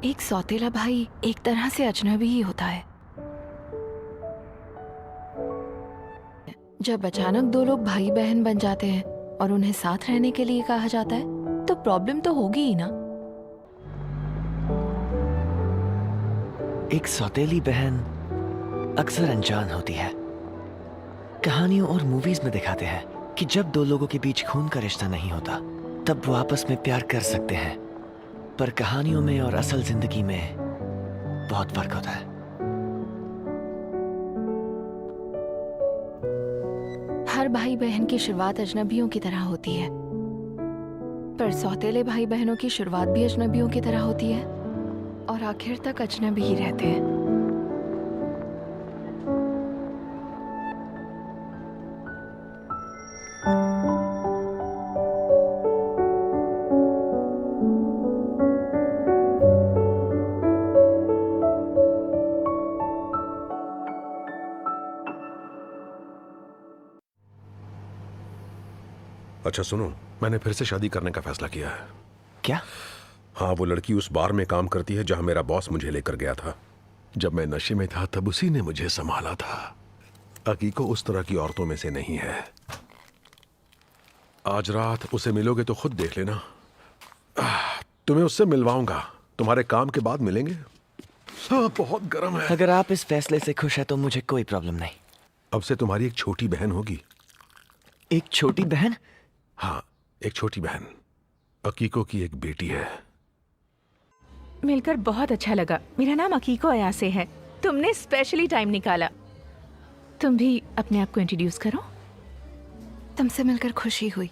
एक सौतेला भाई एक तरह से अजनबी ही होता है। जब अचानक दो लोग भाई बहन बन जाते हैं और उन्हें साथ रहने के लिए कहा जाता है तो प्रॉब्लम तो होगी ही ना। एक सौतेली बहन अक्सर अनजान होती है। कहानियों और मूवीज में दिखाते हैं कि जब दो लोगों के बीच खून का रिश्ता नहीं होता तब वो आपस में प्यार कर सकते हैं, पर कहानियों में और असल जिंदगी में बहुत फर्क होता है। हर भाई बहन की शुरुआत अजनबियों की तरह होती है, पर सौतेले भाई बहनों की शुरुआत भी अजनबियों की तरह होती है और आखिर तक अजनबी ही रहते हैं। अच्छा सुनो, मैंने फिर से शादी करने का फैसला किया है। क्या? हाँ, वो लड़की उस बार में काम करती है जहां मेरा बॉस मुझे लेकर गया था। जब मैं नशे में था तब उसी ने मुझे संभाला था। अकीको उस तरह की औरतों में से नहीं है। आज रात उसे मिलोगे तो खुद देख लेना। तुम्हें उससे मिलवाऊंगा। तुम्हारे काम के बाद मिलेंगे। हाँ, बहुत गर्म है। अगर आप इस फैसले से खुश हैं तो मुझे कोई प्रॉब्लम नहीं। अब से तुम्हारी एक छोटी बहन होगी। एक छोटी बहन? हाँ, एक छोटी बहन। अकीको की एक बेटी है। मिलकर बहुत अच्छा लगा। मेरा नाम अकीको अयासे है। तुमने स्पेशली टाइम निकाला। तुम भी अपने आप को इंट्रोड्यूस करो। तुमसे मिलकर खुशी हुई।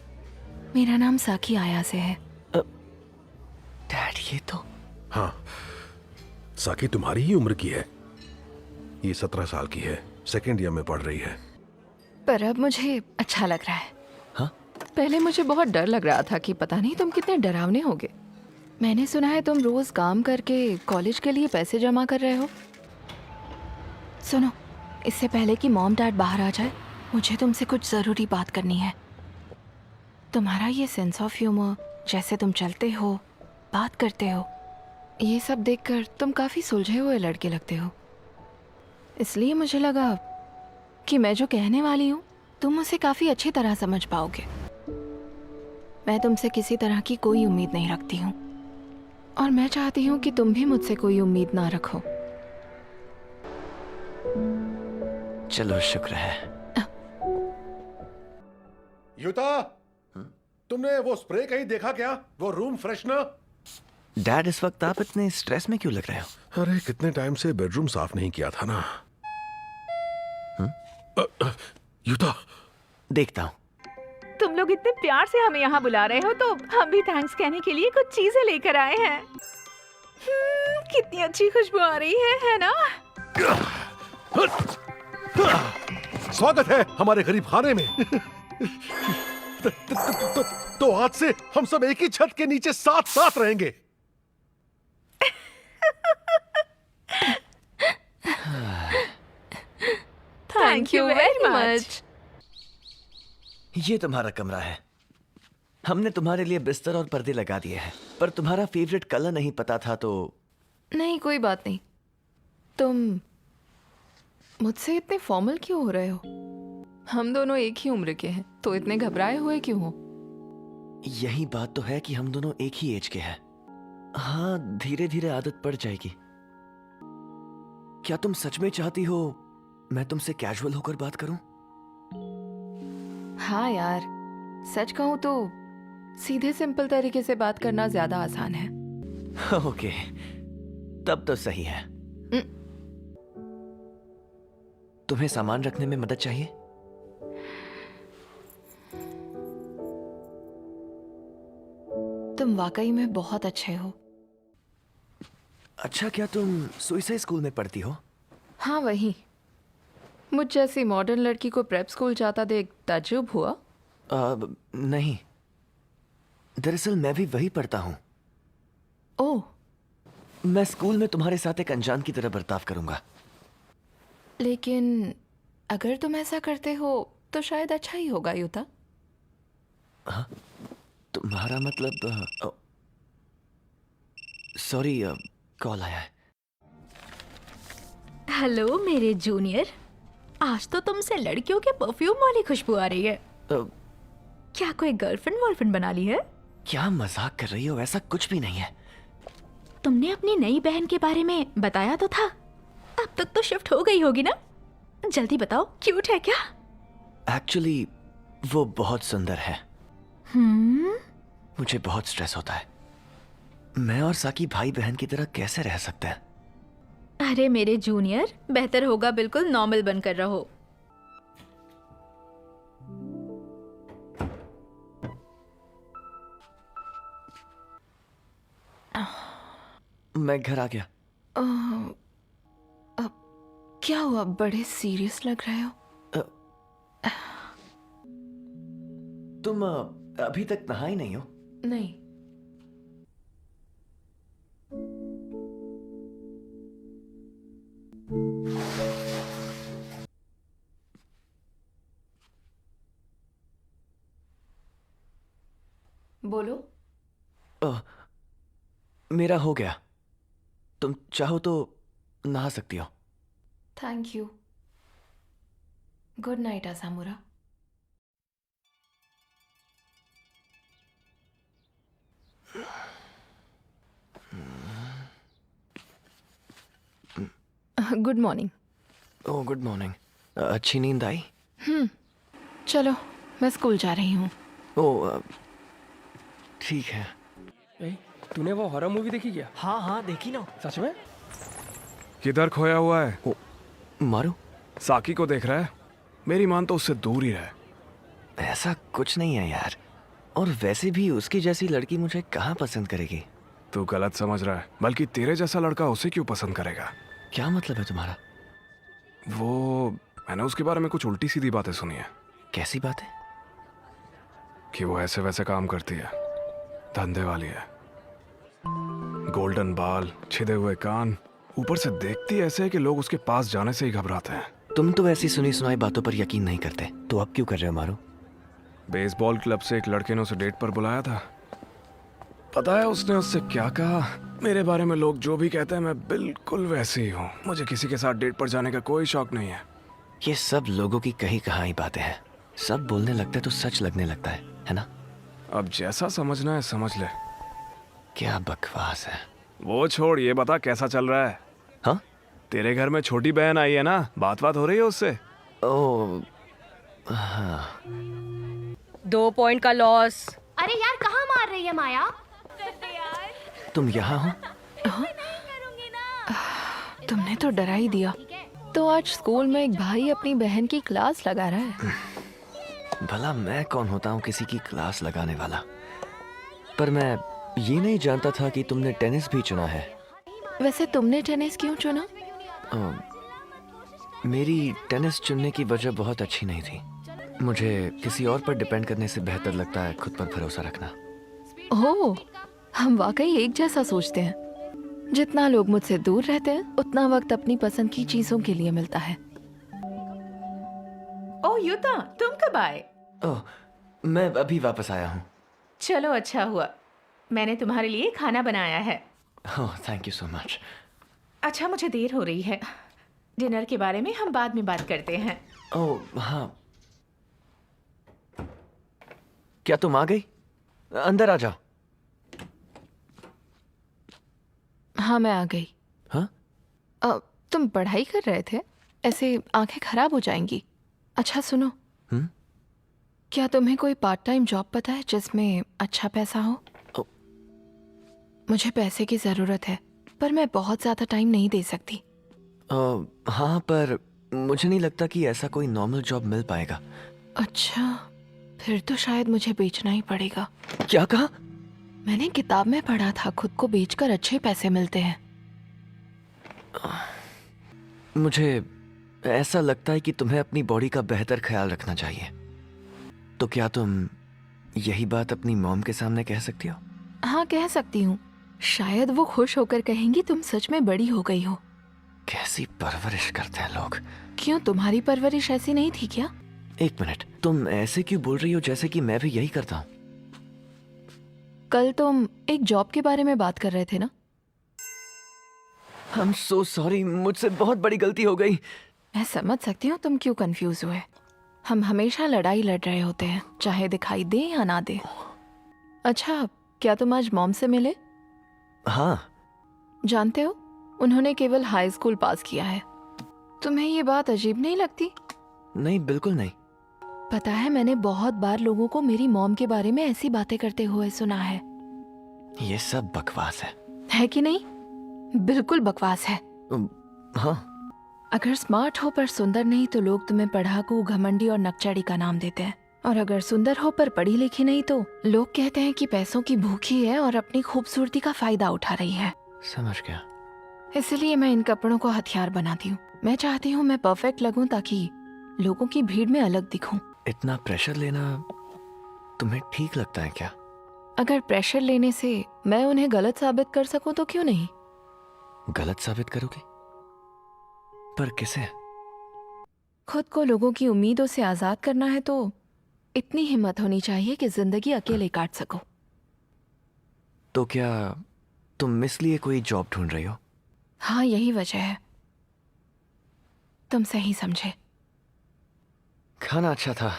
मेरा नाम साकी आयासे है। डैड, ये तो... हाँ, साकी तुम्हारी ही उम्र की है। ये 17 साल की है, सेकेंड ईयर में पढ़ रही है। पर अब मुझे अच्छा लग रहा है। हाँ? पहले मुझे बहुत डर लग रहा था कि पता नहीं तुम कितने डरावने होगे। मैंने सुना है तुम रोज काम करके कॉलेज के लिए पैसे जमा कर रहे हो। सुनो, इससे पहले कि मॉम डैड बाहर आ जाए, मुझे तुमसे कुछ जरूरी बात करनी है। तुम्हारा ये सेंस ऑफ ह्यूमर, जैसे तुम चलते हो, बात करते हो, ये सब देखकर तुम काफी सुलझे हुए लड़के लगते हो। इसलिए मुझे लगा कि मैं जो कहने वाली हूँ तुम उसे काफी अच्छी तरह समझ पाओगे। मैं तुमसे किसी तरह की कोई उम्मीद नहीं रखती हूँ और मैं चाहती हूँ कि तुम भी मुझसे कोई उम्मीद ना रखो। चलो, शुक्र है। युता, तुमने वो स्प्रे कहीं देखा क्या? वो रूम फ्रेशनर? डैड, इस वक्त आप इतने स्ट्रेस में क्यों लग रहे हो? अरे, कितने टाइम से बेडरूम साफ नहीं किया था ना। युता, देखता हूँ। तुम लोग इतने प्यार से हमें यहाँ बुला रहे हो तो हम भी थैंक्स कहने के लिए कुछ चीजें लेकर आए हैं। कितनी अच्छी खुशबू आ रही है ना? स्वागत है हमारे गरीब खाने में। तो आज से हम सब एक ही छत के नीचे साथ साथ रहेंगे। Thank you very much. ये तुम्हारा कमरा है। हमने तुम्हारे लिए बिस्तर और पर्दे लगा दिए हैं, पर तुम्हारा फेवरेट कलर नहीं पता था तो... नहीं, कोई बात नहीं। तुम मुझसे इतने फॉर्मल क्यों हो रहे हो? हम दोनों एक ही उम्र के हैं, तो इतने घबराए हुए क्यों हो? यही बात तो है कि हम दोनों एक ही एज के हैं। हाँ, धीरे धीरे आदत पड़ जाएगी। क्या तुम सच में चाहती हो मैं तुमसे कैजुअल होकर बात करूं? हाँ यार, सच कहूँ तो सीधे सिंपल तरीके से बात करना ज्यादा आसान है। ओके, तब तो सही है। तुम्हें सामान रखने में मदद चाहिए? तुम वाकई में बहुत अच्छे हो। अच्छा, क्या तुम सुइसाइड स्कूल में पढ़ती हो? हाँ, वही। मुझ जैसी मॉडर्न लड़की को प्रेप स्कूल जाता देख ताज्जुब हुआ? नहीं, दरअसल मैं भी वही पढ़ता हूँ। ओह। मैं स्कूल में तुम्हारे साथ एक अनजान की तरह बर्ताव करूंगा। लेकिन अगर तुम ऐसा करते हो तो शायद अच्छा ही होगा युता। तुम्हारा मतलब... सॉरी, कॉल आया है। हेलो मेरे जूनियर, आज तो तुमसे लड़कियों के परफ्यूम वाली खुशबू आ रही है। क्या कोई गर्लफ्रेंड वॉलफ्रेंड बना ली है? क्या मजाक कर रही हो? ऐसा कुछ भी नहीं है। तुमने अपनी नई बहन के बारे में बताया तो था, अब तक तो शिफ्ट हो गई होगी ना? जल्दी बताओ, क्यूट है क्या? एक्चुअली वो बहुत सुंदर है। मुझे बहुत स्ट्रेस होता है। मैं और साकी भाई बहन की तरह कैसे रह सकते हैं? अरे मेरे जूनियर, बेहतर होगा बिल्कुल नॉर्मल बनकर रहो। मैं घर आ गया। क्या हुआ? बड़े सीरियस लग रहे हो। तुम अभी तक नहाई नहीं हो? नहीं। बोलो। मेरा हो गया। तुम चाहो तो नहा सकती हो। Thank you. Good night Asamura. Good morning. Oh good morning. अच्छी नींद आई? चलो, मैं स्कूल जा रही हूँ। ओह ठीक है। ए, तूने वो हॉरर मूवी देखी क्या? हाँ हाँ देखी ना। सच में? किधर खोया हुआ है? ओ, मारू? साकी को देख रहा है? मेरी मान तो उससे दूर ही रहे। ऐसा कुछ नहीं है यार। और वैसे भी उसकी जैसी लड़की मुझे कहाँ पसंद करेगी? तू गलत समझ रहा है। बल्कि तेरे जैसा लड़का उसे क्यों पसंद करेगा? क्या मतलब है तुम्हारा? वो मैंने उसके बारे में कुछ उल्टी सीधी बातें सुनी है कैसी बात है? कि वो ऐसे वैसे काम करती है, धंधे वाली है। गोल्डन बाल, छिदे हुए कान, ऊपर से देखती ऐसे है कि लोग उसके पास जाने से ही घबराते हैं। तुम तो ऐसी सुनी सुनाई बातों पर यकीन नहीं करते, तो अब क्यों कर रहे हो मारू? बेसबॉल क्लब से एक लड़के ने उसे डेट पर बुलाया था। पता है उसने उससे क्या कहा? मेरे बारे में लोग जो भी कहते हैं मैं बिल्कुल वैसे ही हूँ। मुझे किसी के साथ डेट पर जाने का कोई शौक नहीं है। ये सब लोगों की कही कहाई बातें हैं। सब बोलने लगते तो सच लगने लगता है ना? अब जैसा समझना है समझ ले। क्या बकवास है। वो छोड़, ये बता कैसा चल रहा है? हाँ? तेरे घर में छोटी बहन आई है ना, बात हो रही है उससे? ओ हाँ। 2 पॉइंट का लॉस। अरे यार कहाँ मार रही है माया? तुम यहाँ हो? तुमने तो डरा ही दिया। तो आज स्कूल में एक भाई अपनी बहन की क्लास लगा रहा है। भला मैं कौन होता हूँ किसी की क्लास लगाने वाला? पर मैं ये नहीं जानता था कि तुमने टेनिस भी चुना है। वैसे तुमने टेनिस क्यों चुना? मेरी टेनिस चुनने की वजह बहुत अच्छी नहीं थी। मुझे किसी और पर डिपेंड करने से बेहतर लगता है खुद पर भरोसा रखना। ओह, हम वाकई एक जैसा सोचते हैं। जितना लोग मुझसे दूर रहते हैं उतना वक्त अपनी पसंद की चीजों के लिए मिलता है। ओ युता, तुम कब आए? ओह, मैं अभी वापस आया हूँ। चलो अच्छा हुआ, मैंने तुम्हारे लिए खाना बनाया है। Oh thank you so much. अच्छा मुझे देर हो रही है, डिनर के बारे में हम बाद में बात करते हैं। ओह हाँ। क्या तुम आ गई? अंदर आ जाओ। हाँ मैं आ गई। हाँ? तुम पढ़ाई कर रहे थे? ऐसे आंखें खराब हो जाएंगी। अच्छा सुनो, क्या तुम्हें कोई पार्ट टाइम जॉब पता है जिसमें अच्छा पैसा हो? मुझे पैसे की ज़रूरत है, पर मैं बहुत ज़्यादा टाइम नहीं दे सकती। हाँ पर मुझे नहीं लगता कि ऐसा कोई नॉर्मल जॉब मिल पाएगा। अच्छा, फिर तो शायद मुझे बेचना ही पड़ेगा। क्या कहा? मैंने किताब में पढ़ा था खुद को बेचकर अच्छे पैसे मिलते हैं। मुझे ऐसा लगता है कि तुम्हें अपनी बॉडी का बेहतर ख्याल रखना चाहिए। तो क्या तुम यही बात अपनी मॉम के सामने कह सकती हो? हाँ कह सकती हूँ। शायद वो खुश होकर कहेंगी तुम सच में बड़ी हो गई हो। कैसी परवरिश करते हैं लोग। क्यों, तुम्हारी परवरिश ऐसी नहीं थी क्या? एक मिनट, तुम ऐसे क्यों बोल रही हो जैसे कि मैं भी यही करता हूँ? कल तुम एक जॉब के बारे में बात कर रहे थे ना? I'm so sorry, मुझसे बहुत बड़ी गलती हो गई। मैं समझ सकती हूँ तुम क्यों कंफ्यूज हुए। हम हमेशा लड़ाई लड़ रहे होते हैं, चाहे दिखाई दे या ना दे। अच्छा, क्या तुम आज मॉम से मिले? हाँ, जानते हो, उन्होंने केवल हाई स्कूल पास किया है। तुम्हें ये बात अजीब नहीं लगती? नहीं, बिल्कुल नहीं। पता है, मैंने बहुत बार लोगों को मेरी मॉम के बारे में ऐसी बातें करते हुए सुना है। ये सब बकवास है कि नहीं? बिल्कुल बकवास है। हाँ, अगर स्मार्ट हो पर सुंदर नहीं तो लोग तुम्हें पढ़ाकू, घमंडी और नकचड़ी का नाम देते हैं। और अगर सुंदर हो पर पढ़ी लिखी नहीं तो लोग कहते हैं कि पैसों की भूखी है और अपनी खूबसूरती का फायदा उठा रही है। समझ गया। इसलिए मैं इन कपड़ों को हथियार बनाती हूँ। मैं चाहती हूँ मैं परफेक्ट लगूं ताकि लोगों की भीड़ में अलग दिखूं। इतना प्रेशर लेना तुम्हें ठीक लगता है क्या? अगर प्रेशर लेने से मैं उन्हें गलत साबित कर सकूं तो क्यों नहीं? गलत साबित करोगे? पर किसे? खुद को लोगों की उम्मीदों से आजाद करना है तो इतनी हिम्मत होनी चाहिए कि जिंदगी अकेले काट सको। तो क्या तुम इसलिए कोई जॉब ढूंढ रही हो? हाँ, यही वजह है। तुम सही समझे। खाना अच्छा था।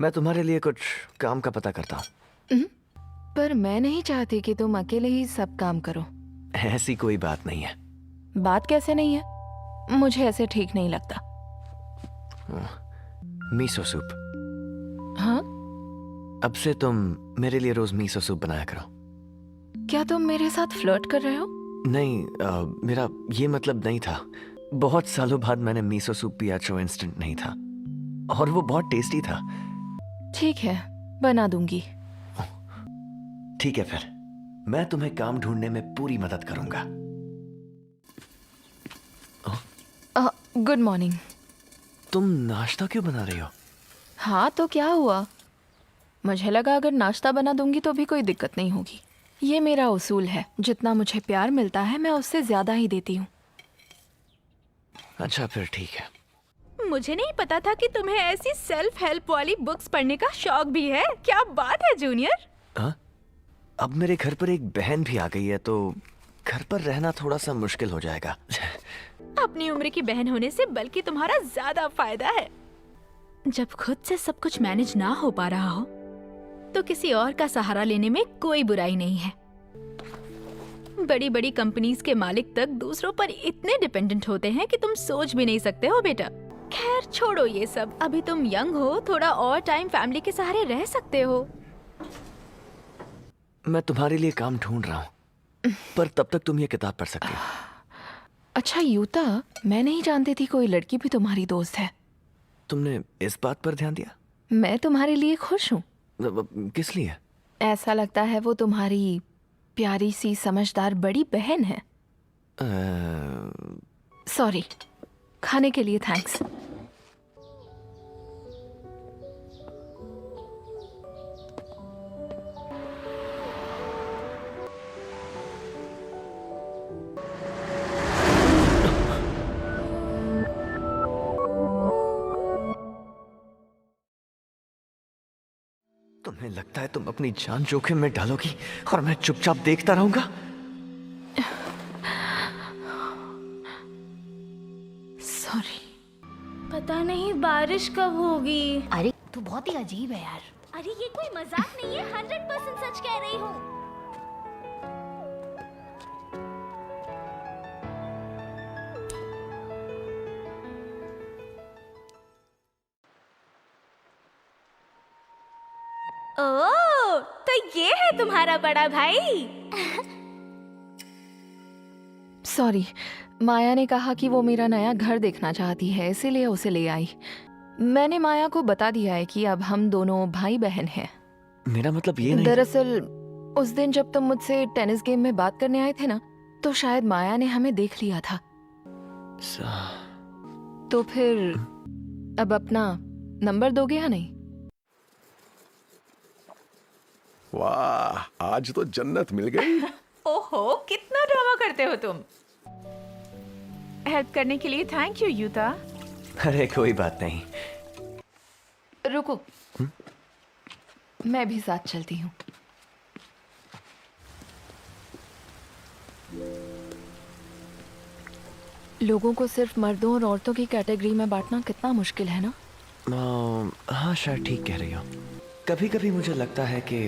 मैं तुम्हारे लिए कुछ काम का पता करता हूँ। पर मैं नहीं चाहती कि तुम अकेले ही सब काम करो। ऐसी कोई बात नहीं है। बात कैसे नहीं है? मुझे ऐसे ठीक नहीं लगता। मीसो सूप। हाँ? अब से तुम मेरे लिए रोज मीसो सूप बनाया करो। क्या तुम मेरे साथ फ्लर्ट कर रहे हो? नहीं, मेरा ये मतलब नहीं था। बहुत सालों बाद मैंने मीसो सूप पिया जो इंस्टेंट नहीं था, और वो बहुत टेस्टी था। ठीक है, बना दूंगी। ठीक है, फिर मैं तुम्हें काम ढूंढने में पूरी मदद करूंगा। Good morning. तुम नाश्ता क्यों बना रही हो? हाँ, तो क्या हुआ? मुझे लगा अगर नाश्ता बना दूंगी तो भी कोई दिक्कत नहीं होगी। ये मेरा उसूल है, जितना मुझे प्यार मिलता है मैं उससे ज्यादा ही देती हूँ। अच्छा, फिर ठीक है। मुझे नहीं पता था कि तुम्हें ऐसी सेल्फ हेल्प वाली बुक्स पढ़ने का शौक भी है। क्या बात है जूनियर। हाँ? अब मेरे घर पर एक बहन भी आ गई है तो घर पर रहना थोड़ा सा मुश्किल हो जाएगा। अपनी उम्र की बहन होने से बल्कि तुम्हारा ज्यादा फायदा है। जब खुद से सब कुछ मैनेज ना हो पा रहा हो तो किसी और का सहारा लेने में कोई बुराई नहीं है। बड़ी बड़ी कंपनीज के मालिक तक दूसरों पर इतने डिपेंडेंट होते हैं कि तुम सोच भी नहीं सकते हो बेटा। खैर छोड़ो ये सब, अभी तुम यंग हो, थोड़ा और टाइम फैमिली के सहारे रह सकते हो। मैं तुम्हारे लिए काम ढूंढ रहा हूँ, पर तब तक तुम ये किताब पढ़ सकती हो। अच्छा यूता, मैं नहीं जानती थी कोई लड़की भी तुम्हारी दोस्त है। तुमने इस बात पर ध्यान दिया? मैं तुम्हारे लिए खुश हूँ। किस लिए? ऐसा लगता है वो तुम्हारी प्यारी सी समझदार बड़ी बहन है। सॉरी, खाने के लिए थैंक्स। तुम्हें लगता है तुम अपनी जान जोखिम में डालोगी और मैं चुपचाप देखता रहूंगा? सॉरी। पता नहीं बारिश कब होगी। अरे तू बहुत ही अजीब है यार। अरे ये कोई मजाक नहीं है, 100% सच कह रही हूँ। ओह, तो ये है तुम्हारा बड़ा भाई। सॉरी, माया ने कहा कि वो मेरा नया घर देखना चाहती है, इसीलिए उसे ले आई। मैंने माया को बता दिया है कि अब हम दोनों भाई बहन हैं। मेरा मतलब ये नहीं। दरअसल उस दिन जब तुम मुझसे टेनिस गेम में बात करने आए थे ना, तो शायद माया ने हमें देख लिया था। तो फिर अब अपना नंबर दोगे या नहीं? वाह, आज तो जन्नत मिल गई। ओहो, कितना ड्रामा करते हो तुम। हेल्प करने के लिए थैंक यू यूता। अरे कोई बात नहीं। रुको, मैं भी साथ चलती हूँ। लोगों को सिर्फ मर्दों और औरतों की कैटेगरी में बांटना कितना मुश्किल है ना। हाँ शायद ठीक कह रही हो। कभी कभी मुझे लगता है कि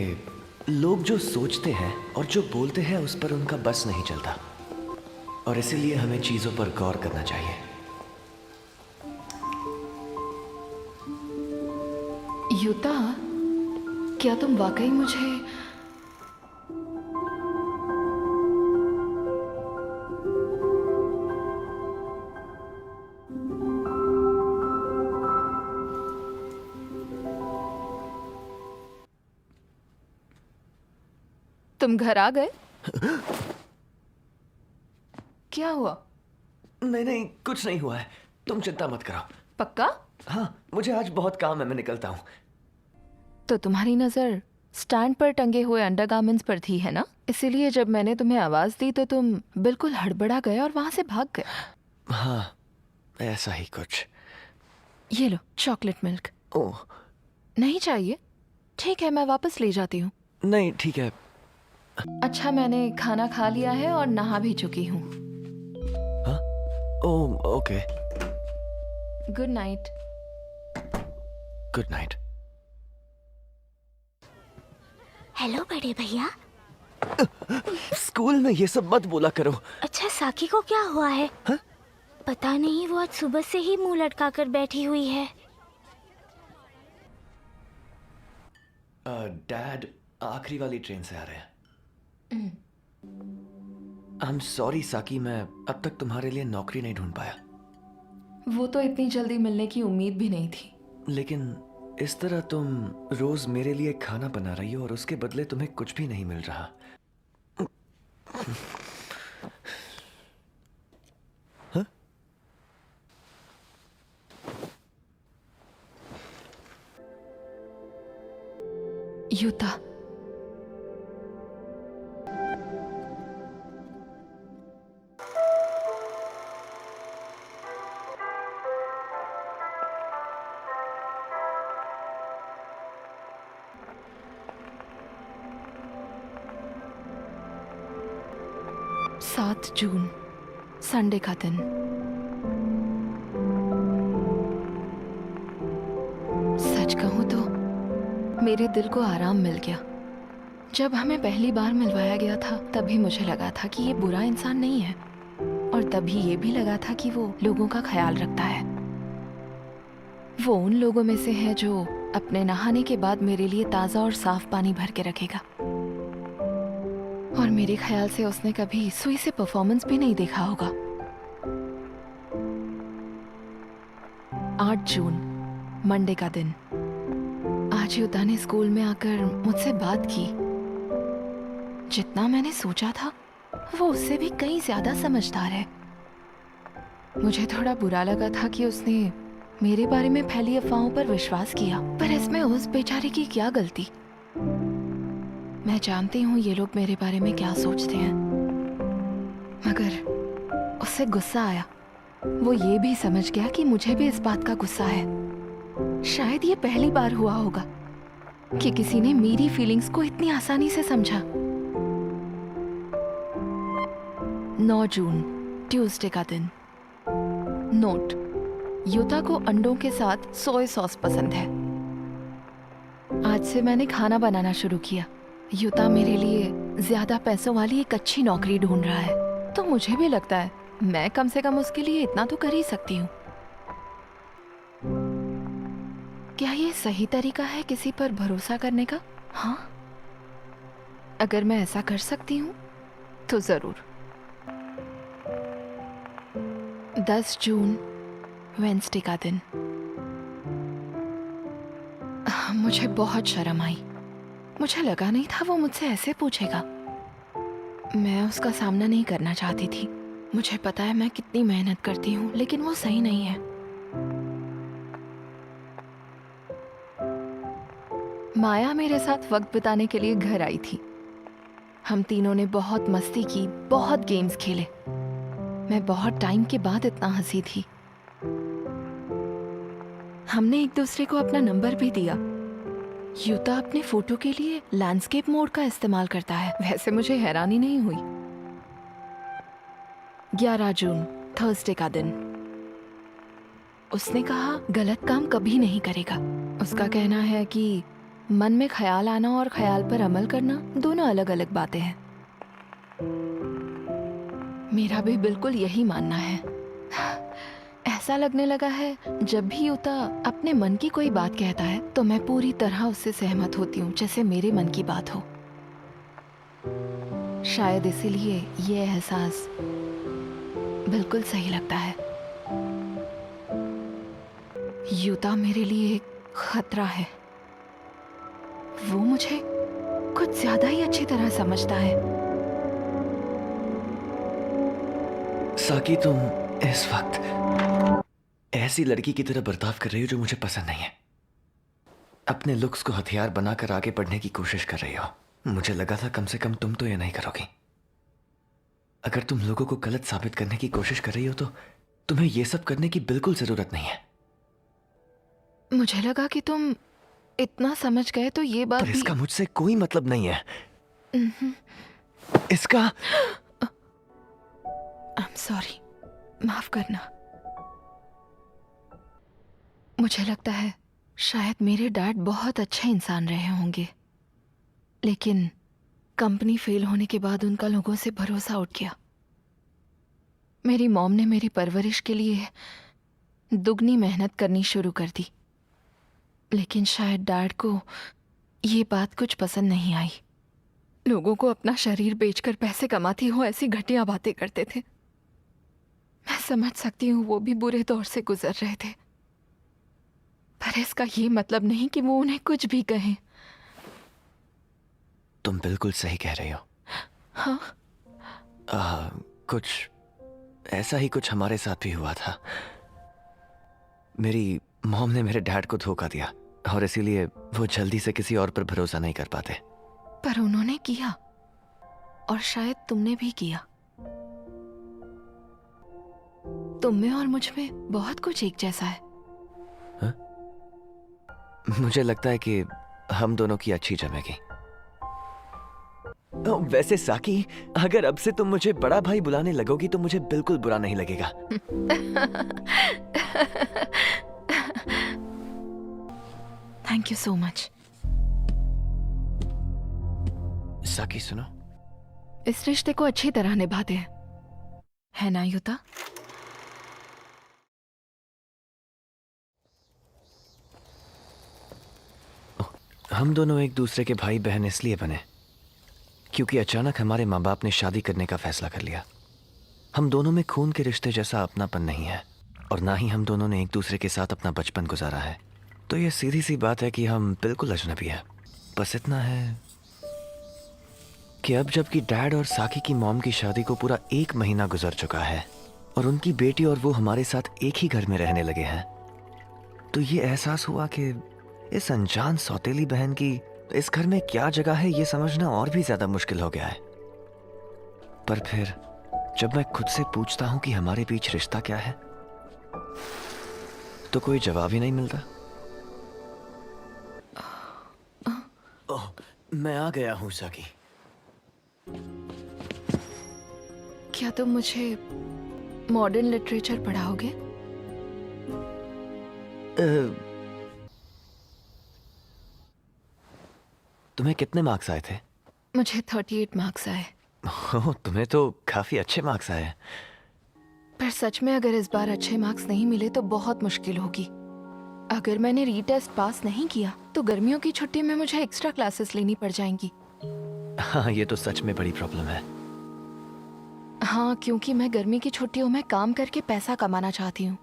लोग जो सोचते हैं और जो बोलते हैं उस पर उनका बस नहीं चलता, और इसीलिए हमें चीजों पर गौर करना चाहिए। युता, क्या तुम वाकई मुझे तुम घर आ गए? क्या हुआ? नहीं कुछ नहीं हुआ है, तुम चिंता मत करो। पक्का? हाँ मुझे आज बहुत काम है, मैं निकलता हूँ। तो तुम्हारी नजर स्टैंड पर टंगे हुए अंडरगारमेंट्स पर थी, है ना? इसीलिए जब मैंने तुम्हें आवाज दी तो तुम बिल्कुल हड़बड़ा गए और वहां से भाग गए। हाँ ऐसा ही कुछ। ये लो चॉकलेट मिल्क। ओह नहीं चाहिए? ठीक है, मैं वापस ले जाती हूँ। नहीं ठीक है। अच्छा, मैंने खाना खा लिया है और नहा भी चुकी हूँ। हाँ oh okay, good night. Good night. Hello बड़े भैया। स्कूल में ये सब मत बोला करो। अच्छा, साकी को क्या हुआ है? हाँ? पता नहीं, वो आज सुबह से ही मुंह लटका कर बैठी हुई है। डैड आखिरी वाली ट्रेन से आ रहे हैं। आई एम सॉरी साकी, मैं अब तक तुम्हारे लिए नौकरी नहीं ढूंढ पाया। वो तो इतनी जल्दी मिलने की उम्मीद भी नहीं थी। लेकिन इस तरह तुम रोज मेरे लिए खाना बना रही हो और उसके बदले तुम्हें कुछ भी नहीं मिल रहा। हाँ? युता, जून, संडे का दिन। सच कहूं तो मेरे दिल को आराम मिल गया। जब हमें पहली बार मिलवाया गया था तभी मुझे लगा था कि ये बुरा इंसान नहीं है, और तभी ये भी लगा था कि वो लोगों का ख्याल रखता है। वो उन लोगों में से है जो अपने नहाने के बाद मेरे लिए ताज़ा और साफ पानी भर के रखेगा। और मेरे ख्याल से उसने कभी सुई से परफॉर्मेंस भी नहीं देखा होगा। 8 जून, मंडे का दिन। आज युता ने स्कूल में आकर मुझसे बात की। जितना मैंने सोचा था वो उससे भी कहीं ज्यादा समझदार है। मुझे थोड़ा बुरा लगा था कि उसने मेरे बारे में फैली अफवाहों पर विश्वास किया, पर इसमें उस बेचारे की क्या गलती। मैं जानती हूँ ये लोग मेरे बारे में क्या सोचते हैं, मगर उससे गुस्सा आया। वो ये भी समझ गया कि मुझे भी इस बात का गुस्सा है। शायद ये पहली बार हुआ होगा कि किसी ने मेरी फीलिंग्स को इतनी आसानी से समझा। 9 जून, ट्यूसडे का दिन। नोट: युता को अंडों के साथ सोया सॉस पसंद है। आज से मैंने खाना बनाना शुरू किया। युता मेरे लिए ज्यादा पैसों वाली एक अच्छी नौकरी ढूंढ रहा है, तो मुझे भी लगता है मैं कम से कम उसके लिए इतना तो कर ही सकती हूँ। क्या ये सही तरीका है किसी पर भरोसा करने का? हाँ, अगर मैं ऐसा कर सकती हूँ तो जरूर। 10 जून, वेंसडे का दिन। मुझे बहुत शर्म आई। मुझे लगा नहीं था वो मुझसे ऐसे पूछेगा। मैं उसका सामना नहीं करना चाहती थी। मुझे पता है मैं कितनी मेहनत करती हूँ, लेकिन वो सही नहीं है। माया मेरे साथ वक्त बिताने के लिए घर आई थी। हम तीनों ने बहुत मस्ती की, बहुत गेम्स खेले। मैं बहुत टाइम के बाद इतना हंसी थी। हमने एक दूसरे को अपना नंबर भी दिया। युता अपने फोटो के लिए लैंडस्केप मोड का इस्तेमाल करता है। वैसे मुझे हैरानी नहीं हुई। 11 जून, थर्सडे का दिन। उसने कहा गलत काम कभी नहीं करेगा। उसका कहना है कि मन में ख्याल आना और ख्याल पर अमल करना दोनों अलग अलग बातें हैं। मेरा भी बिल्कुल यही मानना है। ऐसा लगने लगा है जब भी युता अपने मन की कोई बात कहता है तो मैं पूरी तरह उससे सहमत होती हूँ, जैसे मेरे मन की बात हो। शायद इसीलिए ये एहसास बिल्कुल सही लगता है। युता मेरे लिए एक खतरा है। वो मुझे कुछ ज्यादा ही अच्छी तरह समझता है। साकी, तुम इस वक्त ऐसी लड़की की तरह बर्ताव कर रही हो जो मुझे पसंद नहीं है। अपने लुक्स को हथियार बनाकर आगे बढ़ने की कोशिश कर रही हो। मुझे लगा था कम से कम तुम तो ये नहीं करोगी। अगर तुम लोगों को गलत साबित करने की कोशिश कर रही हो तो तुम्हें यह सब करने की बिल्कुल जरूरत नहीं है। मुझे लगा कि तुम इतना समझ गए तो ये बात पर भी... इसका मुझसे कोई मतलब नहीं है। इसका आई एम सॉरी, माफ करना। मुझे लगता है शायद मेरे डैड बहुत अच्छे इंसान रहे होंगे, लेकिन कंपनी फेल होने के बाद उनका लोगों से भरोसा उठ गया। मेरी मॉम ने मेरी परवरिश के लिए दुगनी मेहनत करनी शुरू कर दी, लेकिन शायद डैड को ये बात कुछ पसंद नहीं आई। लोगों को अपना शरीर बेचकर पैसे कमाती हो ऐसी घटिया बातें करते थे। मैं समझ सकती हूँ वो भी बुरे दौर से गुजर रहे थे, पर इसका ये मतलब नहीं कि वो उन्हें कुछ भी कहें। तुम बिल्कुल सही कह रही हो। हाँ, कुछ ऐसा ही कुछ हमारे साथ भी हुआ था। मेरी मॉम ने मेरे डैड को धोखा दिया और इसीलिए वो जल्दी से किसी और पर भरोसा नहीं कर पाते। पर उन्होंने किया, और शायद तुमने भी किया। तुम में और मुझ में बहुत कुछ एक जैसा है। हा? मुझे लगता है कि हम दोनों की अच्छी जमेगी। वैसे साकी, अगर अब से तुम मुझे बड़ा भाई बुलाने लगोगी तो मुझे बिल्कुल बुरा नहीं लगेगा। Thank you so much. साकी सुनो, इस रिश्ते को अच्छी तरह निभाते हैं, है ना युता? हम दोनों एक दूसरे के भाई बहन इसलिए बने क्योंकि अचानक हमारे माँ बाप ने शादी करने का फैसला कर लिया। हम दोनों में खून के रिश्ते जैसा अपनापन नहीं है और ना ही हम दोनों ने एक दूसरे के साथ अपना बचपन गुजारा है। तो ये सीधी सी बात है कि हम बिल्कुल अजनबी हैं। बस इतना है कि अब जबकि डैड और साकी की मॉम की शादी को पूरा 1 महीना गुजर चुका है और उनकी बेटी और वो हमारे साथ एक ही घर में रहने लगे हैं, तो ये एहसास हुआ कि इस अनजान सौतेली बहन की इस घर में क्या जगह है ये समझना और भी ज्यादा मुश्किल हो गया है। पर फिर जब मैं खुद से पूछता हूं कि हमारे बीच रिश्ता क्या है तो कोई जवाब ही नहीं मिलता। ओह, मैं आ गया हूं साकी। क्या तुम मुझे मॉडर्न लिटरेचर पढ़ाओगे? तुम्हें कितने मार्क्स आए थे? मुझे 38 मार्क्स आए। ओह, तुम्हें तो काफी अच्छे मार्क्स आए। पर सच में अगर इस बार अच्छे मार्क्स नहीं मिले तो बहुत मुश्किल होगी। अगर मैंने रीटेस्ट पास नहीं किया तो गर्मियों की छुट्टी में मुझे एक्स्ट्रा क्लासेस लेनी पड़ जाएंगी। हाँ, ये तो सच में बड़ी प्रॉब्लम है। हाँ, क्योंकि मैं गर्मी की छुट्टियों में काम करके पैसा कमाना चाहती हूँ।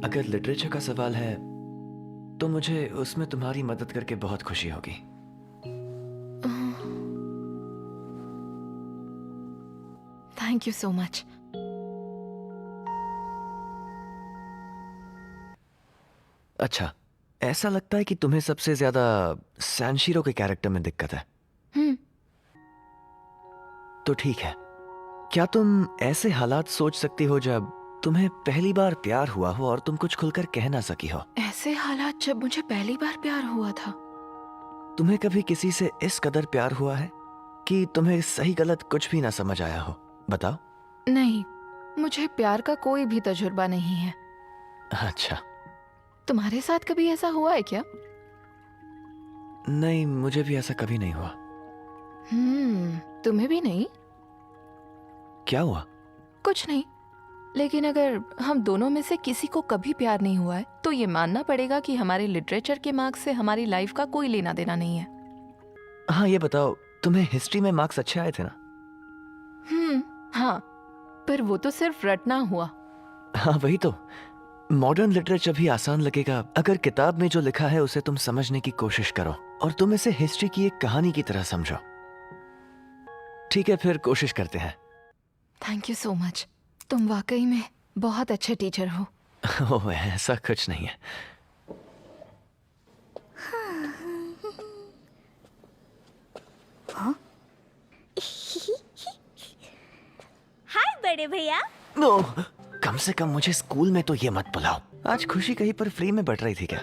अगर लिटरेचर का सवाल है तो मुझे उसमें तुम्हारी मदद करके बहुत खुशी होगी। Thank you so much. अच्छा, ऐसा लगता है कि तुम्हें सबसे ज्यादा सैनशिरो के कैरेक्टर में दिक्कत है। तो ठीक है, क्या तुम ऐसे हालात सोच सकती हो जब तुम्हें पहली बार प्यार हुआ हो और तुम कुछ खुलकर कह ना सकी हो? ऐसे हालात जब मुझे पहली बार प्यार हुआ था। तुम्हें कभी किसी से इस कदर प्यार हुआ है कि तुम्हें सही गलत कुछ भी ना समझ आया हो? बताओ। नहीं, मुझे प्यार का कोई भी तजुर्बा नहीं है। अच्छा। तुम्हारे साथ कभी ऐसा हुआ है क्या? नहीं, मुझे भी ऐसा कभी नहीं हुआ। तुम्हें भी नहीं? क्या हुआ? कुछ नहीं, लेकिन अगर हम दोनों में से किसी को कभी प्यार नहीं हुआ है तो ये मानना पड़ेगा कि हमारे लिटरेचर के मार्क्स से हमारी लाइफ का कोई लेना देना नहीं है। हाँ, ये बताओ, तुम्हें हिस्ट्री में मार्क्स अच्छे आए थे ना? हाँ, पर वो तो सिर्फ रटना हुआ। हाँ, वही तो। मॉडर्न लिटरेचर भी आसान लगेगा अगर किताब में जो लिखा है उसे तुम समझने की कोशिश करो और तुम इसे हिस्ट्री की एक कहानी की तरह समझो। ठीक है, फिर कोशिश करते हैं। Thank you so much. तुम वाकई में बहुत अच्छे टीचर हो। ओह, ऐसा कुछ नहीं है। हाय बड़े भैया। नो, कम से कम मुझे स्कूल में तो ये मत बुलाओ। आज खुशी कहीं पर फ्री में बट रही थी क्या?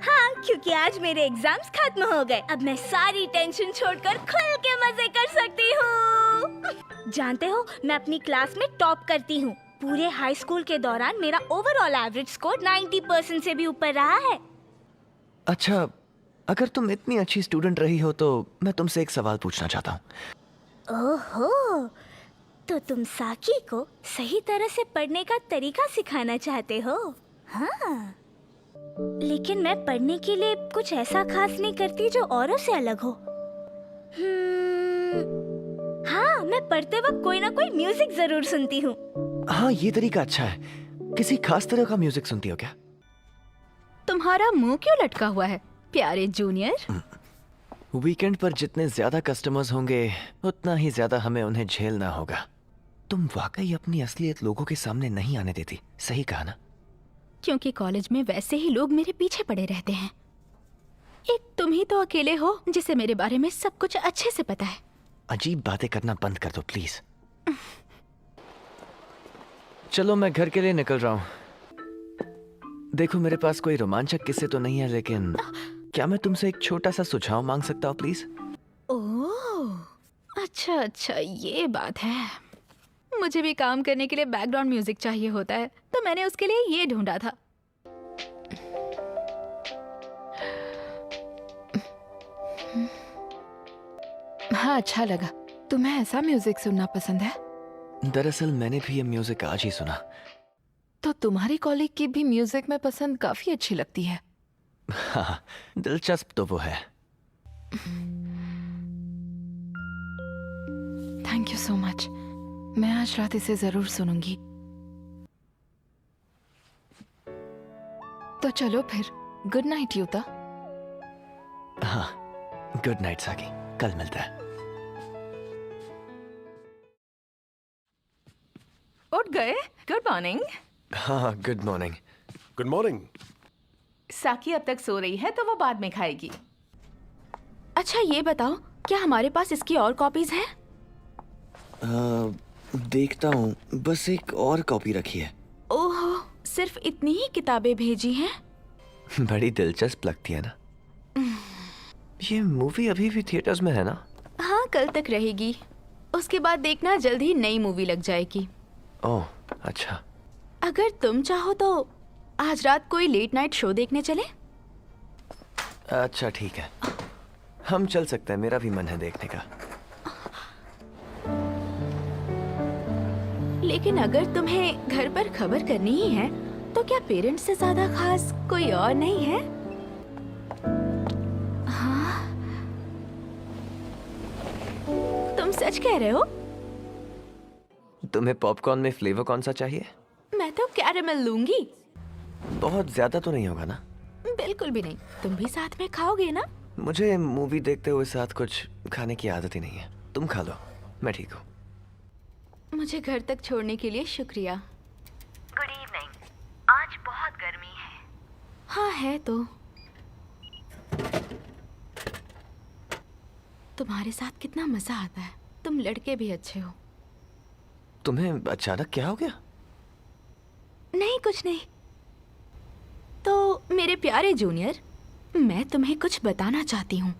हाँ, क्योंकि आज मेरे एग्जाम्स खत्म हो गए। अब मैं सारी टेंशन छोड़कर खुल के मजे कर सकती हूँ। जानते हो, मैं अपनी क्लास में टॉप करती हूँ। पूरे हाई स्कूल के दौरान मेरा ओवरऑल एवरेज स्कोर 90% से भी ऊपर रहा है। अच्छा, अगर तुम इतनी अच्छी स्टूडेंट रही हो तो मैं तुमसे एक सवाल पूछना चाहता हूँ। ओहो, तो तुम साकी को सही तरह से पढ़ने का तरीका सिखाना चाहते हो? हाँ, लेकिन मैं पढ़ने के लिए कुछ ऐसा खास नहीं करती जो औरों से अलग हो। हाँ, मैं पढ़ते वक्त कोई ना कोई म्यूजिक जरूर सुनती हूँ। हाँ, ये तरीका अच्छा है। किसी खास तरह का म्यूजिक सुनती हो क्या? तुम्हारा मुंह क्यों लटका हुआ है प्यारे जूनियर? वीकेंड पर जितने ज्यादा कस्टमर्स होंगे उतना ही ज्यादा हमें उन्हें झेलना होगा। तुम वाकई अपनी असलियत लोगों के सामने नहीं आने देती। सही कहा ना? क्योंकि कॉलेज में वैसे ही लोग मेरे पीछे पड़े रहते हैं। एक तुम ही तो अकेले हो जिसे मेरे बारे में सब कुछ अच्छे से पता है। अजीब बातें करना बंद कर दो प्लीज। चलो, मैं घर के लिए निकल रहा हूँ। देखो, मेरे पास कोई रोमांचक किस्से तो नहीं है, लेकिन क्या मैं तुमसे एक छोटा सा सुझाव मांग सकता हूँ प्लीज? ओह, अच्छा, ये बात है। मुझे भी काम करने के लिए बैकग्राउंड म्यूजिक चाहिए होता है, तो मैंने उसके लिए ये ढूंढा था। हाँ, अच्छा लगा। तुम्हें ऐसा म्यूजिक सुनना पसंद है? दरअसल मैंने भी ये म्यूजिक आज ही सुना। तो तुम्हारी कॉलीग की भी म्यूजिक में पसंद काफी अच्छी लगती है। हाँ, दिलचस्प तो वो है। Thank you so much. मैं आज रात इसे जरूर सुनूंगी। तो चलो फिर, गुड नाइट यूता। हाँ, गुड नाइट साकी। कल मिलता है। उठ गए? Good morning. हाँ, गुड मॉर्निंग। Good morning. साकी अब तक सो रही है तो वो बाद में खाएगी। अच्छा, ये बताओ, क्या हमारे पास इसकी और कॉपीज हैं? देखता हूँ, बस एक और कॉपी रखी है। ओहो, सिर्फ इतनी ही किताबें भेजी हैं? बड़ी दिलचस्प लगती है ना? ये मूवी अभी भी थिएटर्स में है ना? हाँ, कल तक रहेगी। उसके बाद देखना, जल्द ही नई मूवी लग जाएगी। ओह, अच्छा। अगर तुम चाहो तो आज रात कोई लेट नाइट शो देखने चले? अच्छा, ठीक है, हम चल सकते हैं। मेरा भी मन है देखने का। लेकिन अगर तुम्हें घर पर खबर करनी ही है तो क्या पेरेंट्स से ज्यादा खास कोई और नहीं है? हाँ, तुम सच कह रहे हो? तुम्हें पॉपकॉर्न में फ्लेवर कौन सा चाहिए? मैं तो कैरेमल लूंगी। बहुत ज्यादा तो नहीं होगा ना? बिल्कुल भी नहीं। तुम भी साथ में खाओगे ना? मुझे मूवी देखते हुए साथ कुछ खाने की आदत ही नहीं है। तुम खा लो, मैं ठीक हूँ। मुझे घर तक छोड़ने के लिए शुक्रिया। Good evening. आज बहुत गर्मी है। हाँ, है तो। तुम्हारे साथ कितना मजा आता है। तुम लड़के भी अच्छे हो। तुम्हें अचानक क्या हो गया? नहीं, कुछ नहीं। तो मेरे प्यारे जूनियर, मैं तुम्हें कुछ बताना चाहती हूँ।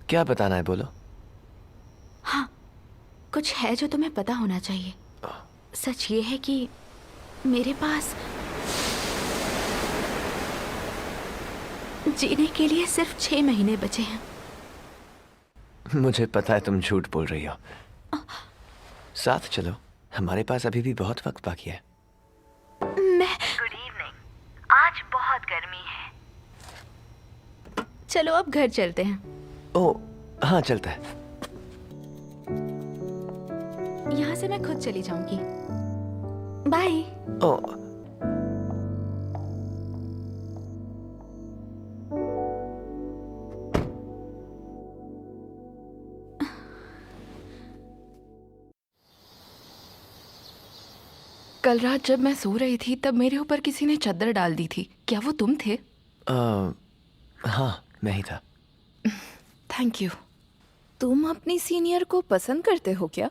क्या बताना है, बोलो। हाँ, कुछ है जो तुम्हें पता होना चाहिए। सच ये है कि मेरे पास जीने के लिए सिर्फ 6 महीने बचे हैं। मुझे पता है तुम झूठ बोल रही हो। साथ चलो, हमारे पास अभी भी बहुत वक्त बाकी है। मैं आज बहुत गर्मी है। चलो अब घर चलते हैं। ओ हाँ, चलता है। यहाँ से मैं खुद चली जाऊंगी। बाय। ओ कल रात जब मैं सो रही थी तब मेरे ऊपर किसी ने चादर डाल दी थी। क्या वो तुम थे? हाँ, मैं ही था। Thank you. तुम अपनी सीनियर को पसंद करते हो क्या?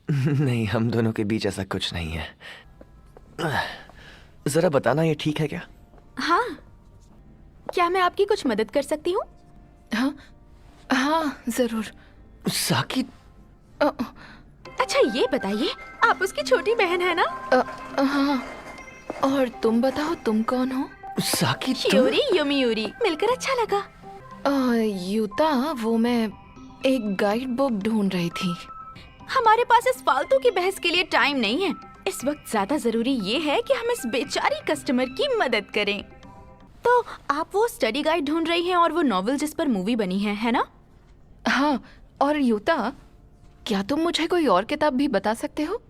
नहीं, हम दोनों के बीच ऐसा कुछ नहीं है। जरा बताना, ये ठीक है क्या? हाँ, क्या मैं आपकी कुछ मदद कर सकती हूँ? हाँ हाँ जरूर। साकी, अच्छा ये बताइए, आप उसकी छोटी बहन है ना? हाँ, और तुम बताओ तुम कौन हो? साकी तुम? शियोरी योमियूरी, मिलकर अच्छा लगा। यूता, वो मैं एक गाइड बुक ढूंढ रही थी। हमारे पास इस फालतू की बहस के लिए टाइम नहीं है। इस वक्त ज्यादा जरूरी ये है कि हम इस बेचारी कस्टमर की मदद करें। तो आप वो स्टडी गाइड ढूंढ रही हैं और वो नॉवेल जिस पर मूवी बनी है ना? हाँ, और यूता, क्या तुम मुझे कोई और किताब भी बता सकते हो?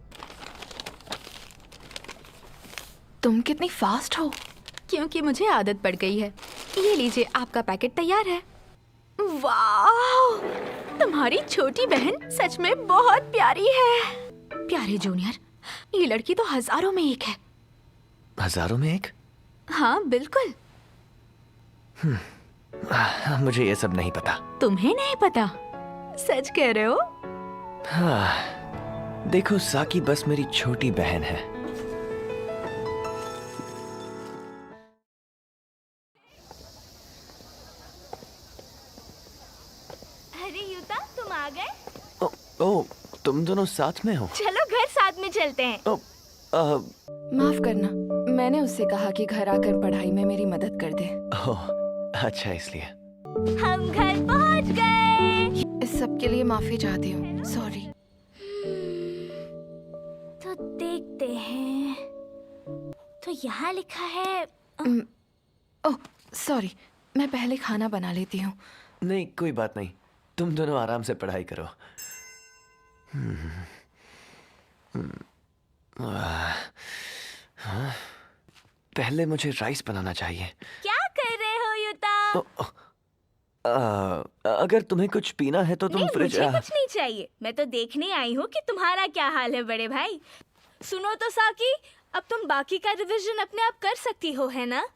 तुम कितनी फास्ट हो। क्योंकि मुझे आदत पड़ गई है। ये लीजिए, आपका पैकेट तैयार है। वाह, तुम्हारी छोटी बहन सच में बहुत प्यारी है। प्यारे जूनियर, ये लड़की तो हजारों में एक है। हजारों में एक? हाँ बिल्कुल। मुझे ये सब नहीं पता। तुम्हें नहीं पता? सच कह रहे हो? हाँ, देखो साकी बस मेरी छोटी बहन है। अरे यूता, तुम आ गए? ओ, तुम दोनों साथ में हो? चलो घर साथ में चलते हैं। ओ, माफ करना, मैंने उससे कहा कि घर आकर पढ़ाई में मेरी मदद कर दे। ओह, अच्छा इसलिए। हम घर पहुंच गए। इस सब के लिए माफी चाहती हूँ, सॉरी। तो देखते हैं। तो यहाँ लिखा है ओह सॉरी, मैं पहले खाना बना लेती हूँ। नहीं, कोई बात नहीं, तुम दोनों आराम से पढ़ाई करो। पहले मुझे राइस बनाना चाहिए। क्या कर रहे हो यूता? अगर तुम्हें कुछ पीना है तो तुम नहीं, फ्रिज। मुझे कुछ नहीं चाहिए। मैं तो देखने आई हूँ कि तुम्हारा क्या हाल है बड़े भाई। सुनो तो साकी, अब तुम बाकी का रिवीजन अपने आप कर सकती हो, है ना?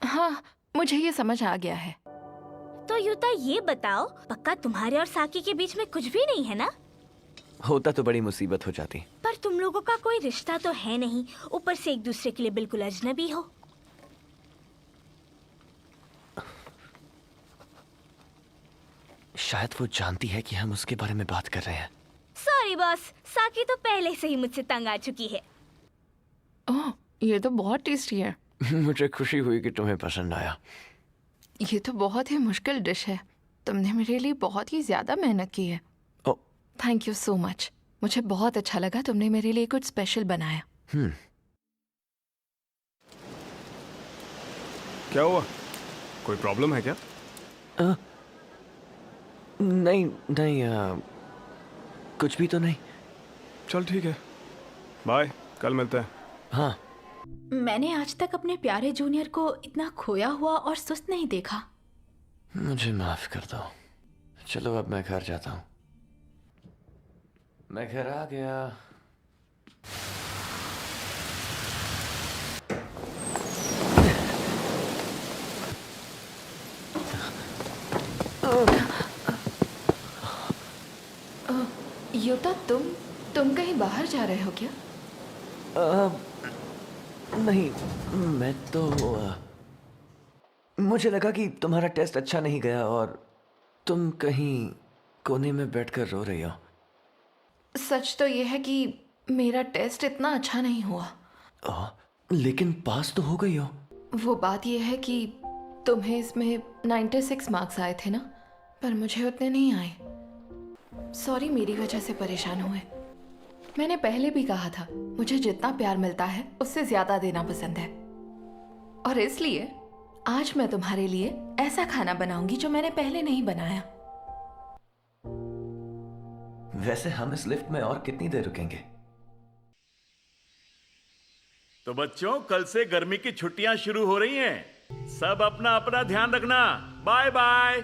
हाँ, मुझे ये समझ आ गया है। तो यूता ये बताओ, पक्का तुम्हारे और साकी के बीच में कुछ भी नहीं है ना? होता तो बड़ी मुसीबत हो जाती। पर तुम लोगों का कोई रिश्ता तो है नहीं, ऊपर से एक दूसरे के लिए बिल्कुल अजनबी हो। शायद वो जानती है कि हम उसके बारे में बात कर रहे हैं। सॉरी बॉस, साकी तो पहले से ही मुझसे तंग आ चुकी है। ओह, ये तो बहुत टेस्टी है। मुझे खुशी हुई कि तुम्हें पसंद आया। ये तो बहुत ही मुश्किल डिश है। तुमने मेरे लिए बहुत ही ज्यादा मेहनत की है। ओ, थैंक यू सो मच। मुझे बहुत अच्छा लगा, तुमने मेरे लिए कुछ स्पेशल बनाया। क्या हुआ? कोई प्रॉब्लम है क्या? नहीं नहीं, कुछ भी तो नहीं। चल ठीक है, बाय, कल मिलते हैं। हाँ, मैंने आज तक अपने प्यारे जूनियर को इतना खोया हुआ और सुस्त नहीं देखा। मुझे माफ कर दो। चलो अब मैं घर जाता हूँ। मैं घर आ गया। युता, तुम कहीं बाहर जा रहे हो क्या? नहीं, मैं तो मुझे लगा कि तुम्हारा टेस्ट अच्छा नहीं गया और तुम कहीं कोने में बैठकर रो रही हो? सच तो ये है कि मेरा टेस्ट इतना अच्छा नहीं हुआ। लेकिन पास तो हो गई हो। वो बात ये है कि तुम्हें इसमें 96 मार्क्स आए थे ना, पर मुझे उतने नहीं आए। सॉरी, मेरी वजह से परेशान हुए। मैंने पहले भी कहा था, मुझे जितना प्यार मिलता है उससे ज्यादा देना पसंद है, और इसलिए आज मैं तुम्हारे लिए ऐसा खाना बनाऊंगी जो मैंने पहले नहीं बनाया। वैसे हम इस लिफ्ट में और कितनी देर रुकेंगे? तो बच्चों, कल से गर्मी की छुट्टियां शुरू हो रही हैं। सब अपना अपना ध्यान रखना। Bye bye.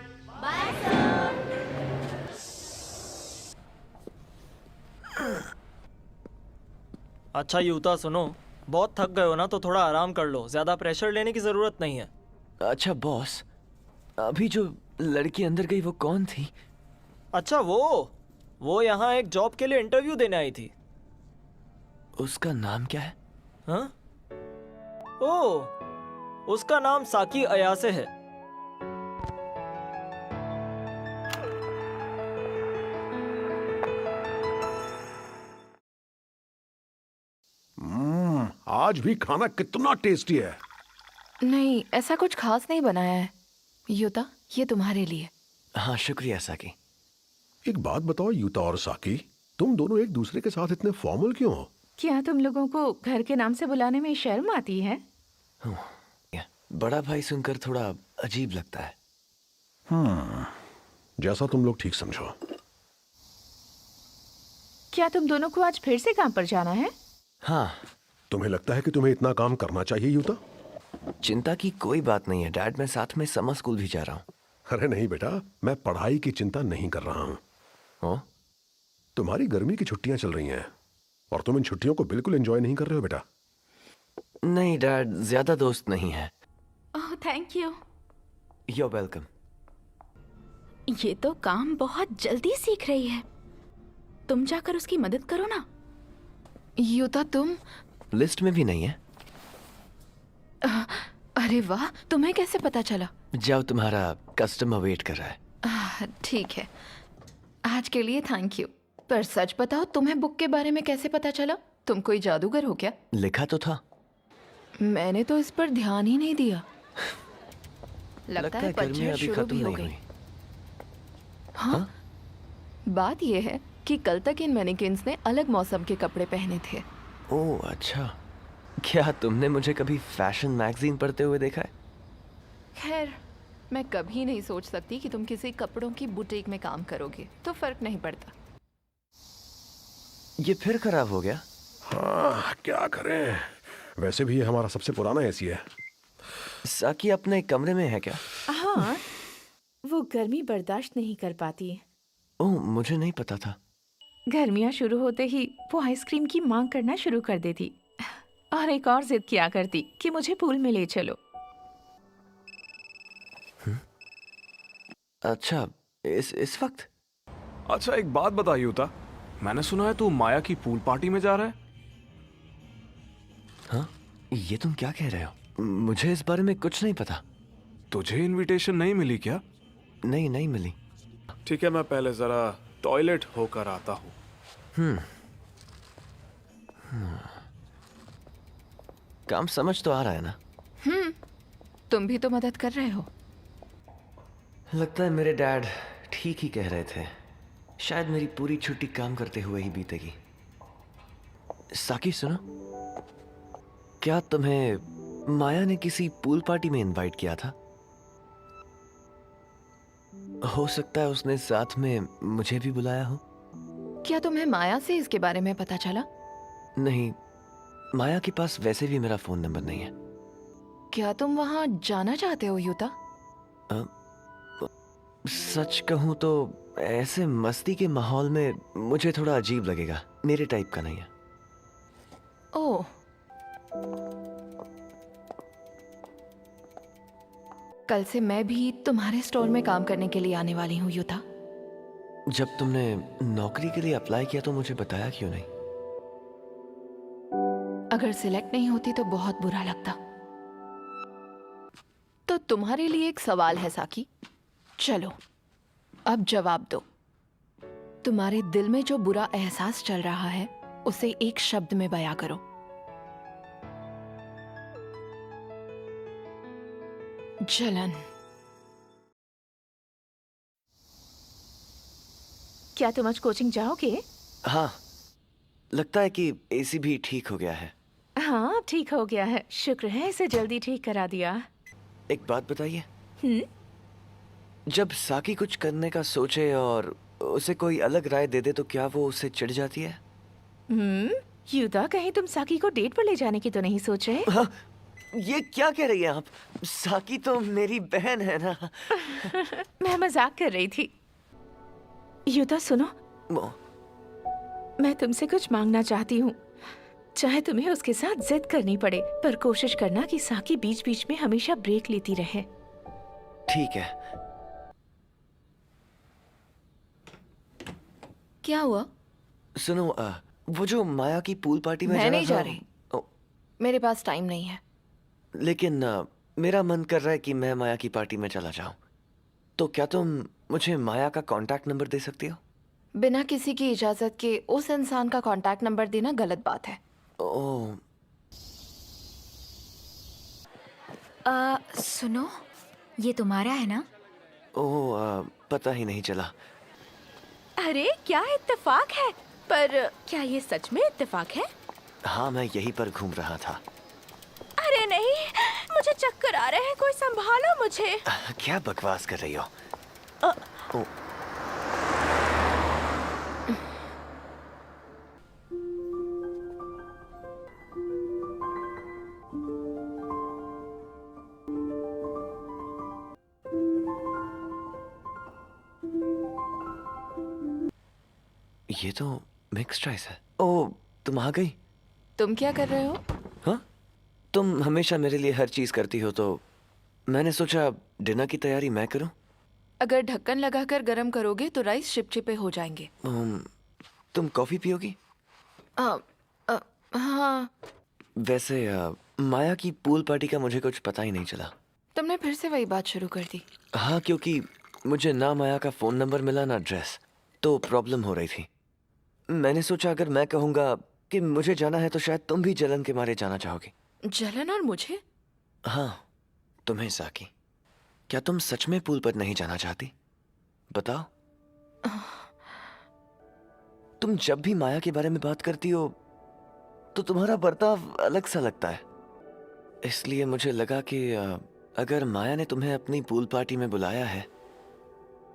अच्छा यूता, सुनो, बहुत थक गए हो ना, तो थोड़ा आराम कर लो। ज्यादा प्रेशर लेने की जरूरत नहीं है। अच्छा बॉस, अभी जो लड़की अंदर गई वो कौन थी? अच्छा, वो यहाँ एक जॉब के लिए इंटरव्यू देने आई थी। उसका नाम क्या है? हाँ? ओह, उसका नाम साकी अयासे है। आज भी खाना कितना टेस्टी है। नहीं, ऐसा कुछ खास नहीं बनाया है। युता, ये तुम्हारे लिए। हाँ, शुक्रिया साकी। एक बात बताओ यूता और साकी, तुम दोनों एक दूसरे के साथ इतने फॉर्मल क्यों हो? क्या तुम लोगों को घर के नाम से बुलाने में शर्म आती है? बड़ा भाई सुनकर थोड़ा अजीब लगता है। जैसा तुम लोग ठीक समझो। क्या तुम दोनों को आज फिर से काम पर जाना है? हाँ। तुम्हें लगता है कि तुम्हें इतना काम करना चाहिए यूता? चिंता की कोई बात नहीं है डैड, मैं साथ में समर स्कूल भी जा रहा हूँ। अरे नहीं बेटा, मैं पढ़ाई की चिंता नहीं कर रहा हूँ। तुम्हारी गर्मी की छुट्टियां चल रही हैं और तुम इन छुट्टियों को बिल्कुल एंजॉय नहीं कर रहे हो बेटा। नहीं डैड, ज्यादा दोस्त नहीं है। ओह, थैंक यू। You're welcome. ये तो काम बहुत जल्दी सीख रही है। तुम जाकर उसकी मदद करो ना। युता, तुम? लिस्ट में भी नहीं है। अरे वाह, तुम्हें कैसे पता चला? जाओ, तुम्हारा कस्टमर वेट कर रहा है। ठीक है, आज के लिए थैंक यू। पर सच बताओ, तुम्हें बुक के बारे में कैसे पता चला? तुम कोई जादूगर हो क्या? लिखा तो था। मैंने तो इस पर ध्यान ही नहीं दिया। लगता है गर्मी पतझड़ अभी शुरू खत्म भी हो नहीं गई। हुई। हाँ? बात यह है कि कल तक इन मैनिकिन्स ने अलग मौसम के कपड़े पहने थे। ओह अच्छा, क्या तुमने मुझे कभी फैशन मैगजीन पढ़ते हुए देखा है? खैर, मैं कभी नहीं सोच सकती कि तुम किसी कपड़ों की बुटीक में काम करोगे, तो फर्क नहीं पड़ता। ये फिर खराब हो गया? हाँ, क्या करें, वैसे भी ये हमारा सबसे पुराना एसी है। साकी अपने कमरे में है क्या? हाँ, वो गर्मी बर्दाश्त नहीं कर पाती। ओह, मुझे नहीं पता था। गर्मियाँ शुरू होते ही वो आइसक्रीम की मांग करना शुरू कर देती और एक और जिद किया करती कि मुझे पूल में ले चलो। अच्छा, इस वक्त? अच्छा, एक बात बता यूता, मैंने सुना है तू माया की पूल पार्टी में जा रहा है। हाँ, ये तुम क्या कह रहे हो? मुझे इस बारे में कुछ नहीं पता। तुझे इनविटेशन नहीं मिली क्या? नहीं मिली। ठीक है, मैं पहले जरा टॉयलेट होकर आता हूँ। काम समझ तो आ रहा है ना? तुम भी तो मदद कर रहे हो। लगता है मेरे डैड ठीक ही कह रहे थे। शायद मेरी पूरी छुट्टी काम करते हुए ही बीतेगी। साकी सुनो, क्या तुम्हें माया ने किसी पूल पार्टी में इनवाइट किया था? हो सकता है उसने साथ में मुझे भी बुलाया हो। क्या तुम्हें माया से इसके बारे में पता चला? नहीं, माया के पास वैसे भी मेरा फोन नंबर नहीं है। क्या तुम वहां जाना चाहते हो युता? सच कहूं तो ऐसे मस्ती के माहौल में मुझे थोड़ा अजीब लगेगा। मेरे टाइप का नहीं है। ओह, कल से मैं भी तुम्हारे स्टोर में काम करने के लिए आने वाली हूँ युता। जब तुमने नौकरी के लिए अप्लाई किया तो मुझे बताया क्यों नहीं? अगर सिलेक्ट नहीं होती तो बहुत बुरा लगता। तो तुम्हारे लिए एक सवाल है साकी। चलो, अब जवाब दो। तुम्हारे दिल में जो बुरा एहसास चल रहा है उसे एक शब्द में बयां करो। जलन। क्या तुम आज कोचिंग जाओगे? हाँ, लगता है कि एसी भी ठीक हो गया है। हाँ, ठीक हो गया है। शुक्र है इसे जल्दी ठीक करा दिया। एक बात बताइए, जब साकी कुछ करने का सोचे और उसे कोई अलग राय दे दे तो क्या वो उससे चिढ़ जाती है? युता, कहीं तुम साकी को डेट पर ले जाने की तो नहीं सोच रहे? हाँ, ये क्या कह रही हैं आप? साकी तो मेरी बहन है ना। मैं मजाक कर रही थी। युता सुनो, मैं तुमसे कुछ मांगना चाहती हूँ। चाहे तुम्हें उसके साथ जिद करनी पड़े, पर कोशिश करना कि साकी बीच बीच में हमेशा ब्रेक लेती रहे। ठीक है। क्या हुआ? सुनो, वो जो माया की पूल पार्टी में मैं जाना नहीं था, जा रही। मेरे पास टाइम नहीं है। लेकिन मेरा मन कर रहा है कि मैं माया की पार्टी में चला जाऊं। तो क्या तुम मुझे माया का कांटेक्ट नंबर दे सकती हो? बिना किसी की इजाजत के उस इंसान का कांटेक्ट नंबर देना गलत बात है। ओह, सुनो, ये तुम्हारा है ना? ओह, पता ही नहीं चला। अरे क्या इत्तेफाक है! पर क्या ये सच में इत्तेफाक है? हाँ, मैं यहीं पर घूम रहा था। अरे नहीं, मुझे चक्कर आ रहे हैं, कोई संभालो मुझे। क्या बकवास कर रही हो? ओह, ये तो मिक्स्ड राइस है। ओह, तुम आ गई। तुम क्या कर रहे हो? हाँ, तुम हमेशा मेरे लिए हर चीज करती हो, तो मैंने सोचा डिनर की तैयारी मैं करूं। अगर ढक्कन लगाकर गरम करोगे तो राइस चिपचिपे हो जाएंगे। तुम कॉफी पियोगी? हाँ। वैसे माया की पूल पार्टी का मुझे कुछ पता ही नहीं चला। तुमने फिर से वही बात शुरू कर दी। हाँ, क्योंकि मुझे ना माया का फोन नंबर मिला ना एड्रेस, तो प्रॉब्लम हो रही थी। मैंने सोचा अगर मैं कहूँगा कि मुझे जाना है तो शायद तुम भी जलन के मारे जाना चाहोगी। जलन और मुझे? हाँ, तुम्हें साकी। क्या तुम सच में पूल पर नहीं जाना चाहती? बताओ। तुम जब भी माया के बारे में बात करती हो तो तुम्हारा बर्ताव अलग सा लगता है। इसलिए मुझे लगा कि अगर माया ने तुम्हें अपनी पूल पार्टी में बुलाया है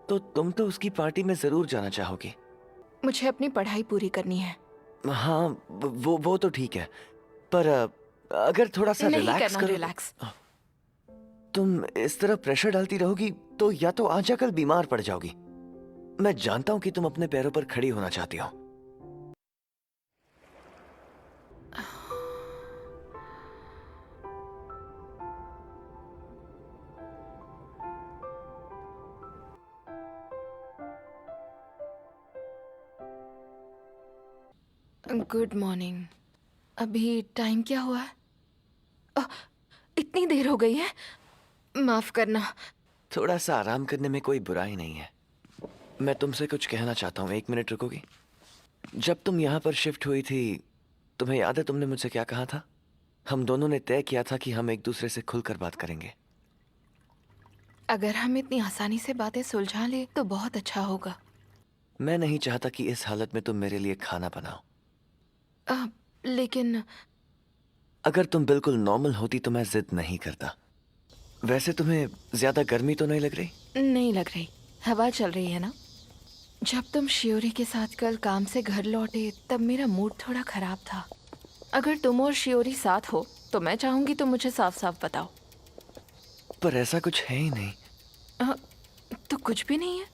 तो तुम तो उसकी पार्टी में जरूर जाना चाहोगी। मुझे अपनी पढ़ाई पूरी करनी है। हाँ, वो तो ठीक है, पर अगर थोड़ा सा नहीं रिलैक्स करना करो। रिलैक्स। तुम इस तरह प्रेशर डालती रहोगी तो या तो आज जाकर बीमार पड़ जाओगी। मैं जानता हूं कि तुम अपने पैरों पर खड़ी होना चाहती हो। Good morning. अभी टाइम क्या हुआ है? इतनी देर हो गई है। माफ करना। थोड़ा सा आराम करने में कोई बुराई नहीं है। मैं तुमसे कुछ कहना चाहता हूँ, 1 मिनट रुकोगी? जब तुम यहाँ पर शिफ्ट हुई थी, तुम्हें याद है तुमने मुझसे क्या कहा था? हम दोनों ने तय किया था कि हम एक दूसरे से खुलकर बात करेंगे। अगर हम इतनी आसानी से बातें सुलझा ले तो बहुत अच्छा होगा। मैं नहीं चाहता कि इस हालत में तुम मेरे लिए खाना बनाओ। लेकिन अगर तुम बिल्कुल नॉर्मल होती तो मैं जिद नहीं करता। वैसे तुम्हें ज्यादा गर्मी तो नहीं लग रही? नहीं लग रही। हवा चल रही है ना। जब तुम शियोरी के साथ कल काम से घर लौटे तब मेरा मूड थोड़ा खराब था। अगर तुम और शियोरी साथ हो तो मैं चाहूंगी तुम मुझे साफ साफ बताओ। पर ऐसा कुछ है ही नहीं। तो कुछ भी नहीं है?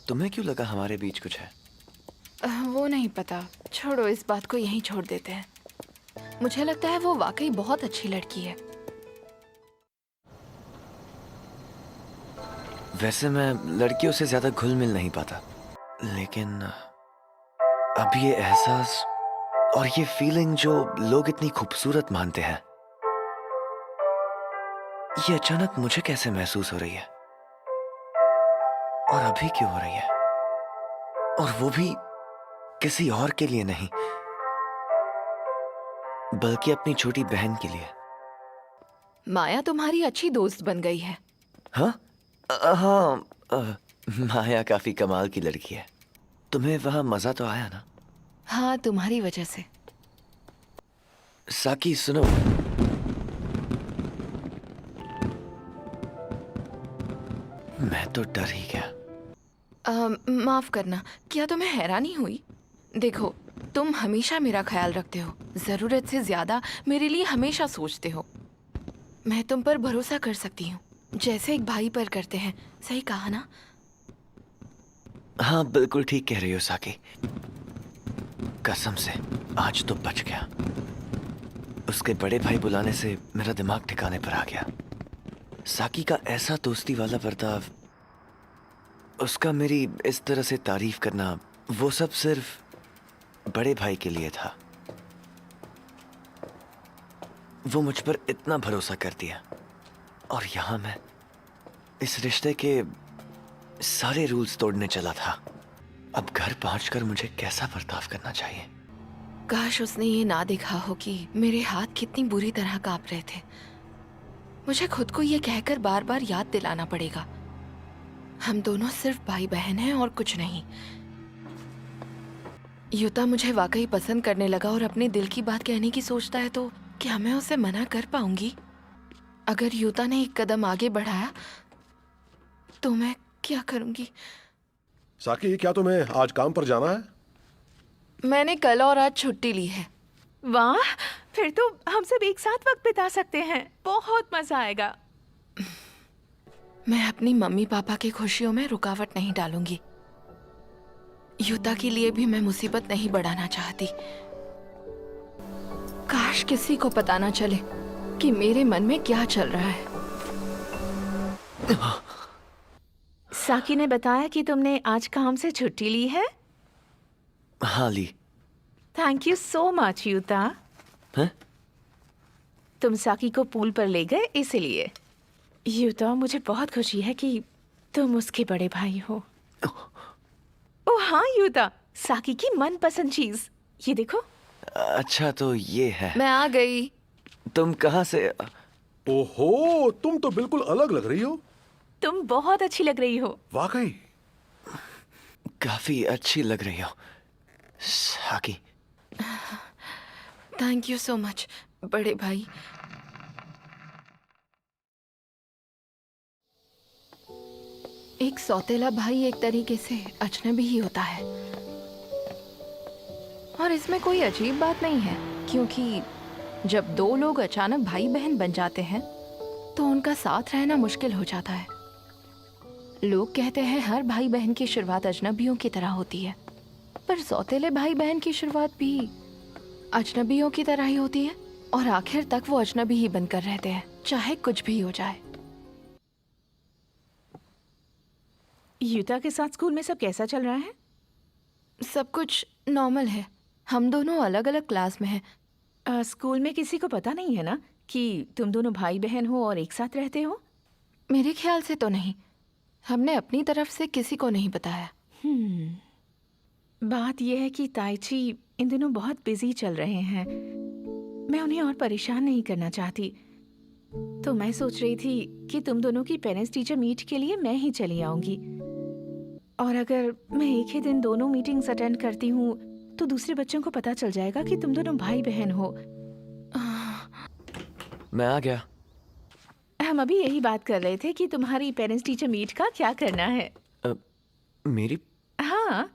तुम्हें क्यों लगा हमारे बीच कुछ है? वो नहीं पता, छोड़ो, इस बात को यहीं छोड़ देते हैं। मुझे लगता है वो वाकई बहुत अच्छी लड़की है। वैसे मैं लड़कियों से ज्यादा घुल मिल नहीं पाता, लेकिन अब ये एहसास और ये फीलिंग जो लोग इतनी खूबसूरत मानते हैं, ये अचानक मुझे कैसे महसूस हो रही है? और अभी क्यों हो रही है? और वो भी किसी और के लिए नहीं, बल्कि अपनी छोटी बहन के लिए। माया तुम्हारी अच्छी दोस्त बन गई है। हाँ हाँ, माया काफी कमाल की लड़की है। तुम्हें वहां मजा तो आया ना? हाँ, तुम्हारी वजह से। साकी सुनो, मैं तो डर ही गया। माफ करना, क्या तुम्हें हैरानी हुई? देखो, तुम हमेशा मेरा ख्याल रखते हो, जरूरत से ज्यादा मेरे लिए हमेशा सोचते हो। मैं तुम पर भरोसा कर सकती हूँ, जैसे एक भाई पर करते हैं। सही कहा ना? हाँ, बिल्कुल ठीक कह रही हो साकी। कसम से आज तो बच गया। उसके बड़े भाई बुलाने से मेरा दिमाग ठिकाने पर आ गया। साकी का ऐसा दोस्ती वाला बर्ताव, उसका मेरी इस तरह से तारीफ करना, वो सब सिर्फ बड़े भाई के लिए था। वो मुझ पर इतना भरोसा कर दिया, और यहां मैं इस रिश्ते के सारे रूल्स तोड़ने चला था। अब घर पहुंचकर मुझे कैसा बर्ताव करना चाहिए? काश उसने ये ना देखा हो कि मेरे हाथ कितनी बुरी तरह कांप रहे थे। मुझे खुद को ये कहकर बार बार याद दिलाना पड़ेगा, हम दोनों सिर्फ भाई बहन हैं और कुछ नहीं। युता मुझे वाकई पसंद करने लगा और अपने दिल की बात कहने की सोचता है, तो क्या मैं उसे मना कर पाऊंगी? अगर युता ने एक कदम आगे बढ़ाया तो मैं क्या करूंगी? साकी, क्या तुम्हें आज काम पर जाना है? मैंने कल और आज छुट्टी ली है। वाह, फिर तो हम सब एक साथ वक्त बिता सकते हैं। बहुत मजा आएगा। मैं अपनी मम्मी पापा की खुशियों में रुकावट नहीं डालूंगी। युता के लिए भी मैं मुसीबत नहीं बढ़ाना चाहती। काश किसी को पता ना चले कि मेरे मन में क्या चल रहा है। साकी ने बताया कि तुमने आज काम से छुट्टी ली है। हाँ, ली। Thank you so much Yuta. हैं? तुम साकी को पूल पर ले गए इसीलिए। युता, मुझे बहुत खुशी है कि तुम उसके बड़े भाई हो। ओह हाँ युता, साकी की मनपसंद चीज, ये देखो। अच्छा, तो ये है। मैं आ गई। तुम कहाँ से? ओहो, तुम तो बिल्कुल अलग लग रही हो। तुम बहुत अच्छी लग रही हो। वाकई काफी अच्छी लग रही हो साकी। थैंक यू सो मच बड़े भाई। एक सौतेला भाई एक तरीके से अजनबी ही होता है, और इसमें कोई अजीब बात नहीं है, क्योंकि जब दो लोग अचानक भाई बहन बन जाते हैं तो उनका साथ रहना मुश्किल हो जाता है। लोग कहते हैं हर भाई बहन की शुरुआत अजनबियों की तरह होती है, पर सौतेले भाई बहन की शुरुआत भी अजनबियों की तरह ही होती है, और आखिर तक वो अजनबी ही बनकर रहते हैं, चाहे कुछ भी हो जाए। युता के साथ स्कूल में सब कैसा चल रहा है? सब कुछ नॉर्मल है। हम दोनों अलग अलग क्लास में हैं। स्कूल में किसी को पता नहीं है ना कि तुम दोनों भाई बहन हो और एक साथ रहते हो? मेरे ख्याल से तो नहीं। हमने अपनी तरफ से किसी को नहीं बताया। बात यह है कि ताइची इन दिनों बहुत बिजी चल रहे हैं। मैं उन्हें और परेशान नहीं करना चाहती, तो मैं सोच रही थी कि तुम दोनों की पेरेंट्स टीचर मीट के लिए मैं ही चली आऊंगी। और अगर मैं एक ही दिन दोनों मीटिंग्स अटेंड करती हूँ तो दूसरे बच्चों को पता चल जाएगा कि तुम दोनों भाई बहन हो। मैं आ गया। हम अभी यही बात कर रहे थे कि तुम्हारी पेरेंट्स टीचर मीट का क्या करना है। मेरी? हाँ।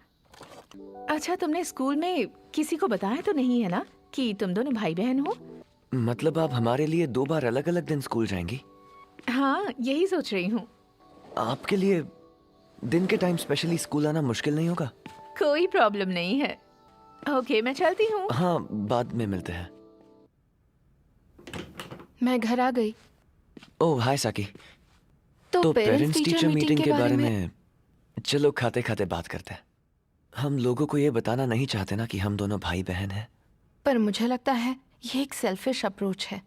अच्छा, तुमने स्कूल में किसी को बताया तो नहीं है ना कि तुम दोनों भाई बहन हो? मतलब आप हमारे लिए 2 बार अलग अलग दिन स्कूल जाएंगी? हाँ, यही सोच रही हूँ। आपके लिए दिन के टाइम स्पेशली स्कूल आना मुश्किल नहीं होगा? कोई प्रॉब्लम नहीं है। ओके, मैं चलती हूँ। हाँ, बाद में मिलते हैं। मैं घर आ गई। ओह हाय साकी। तो पेरेंट्स टीचर मीटिंग के बारे में चलो खाते खाते बात करते हैं। हम लोगों को ये बताना नहीं चाहते ना कि हम दोनों भाई बहन हैं। पर मुझे लगता है ये एक सेल्फिश अप्रोच है।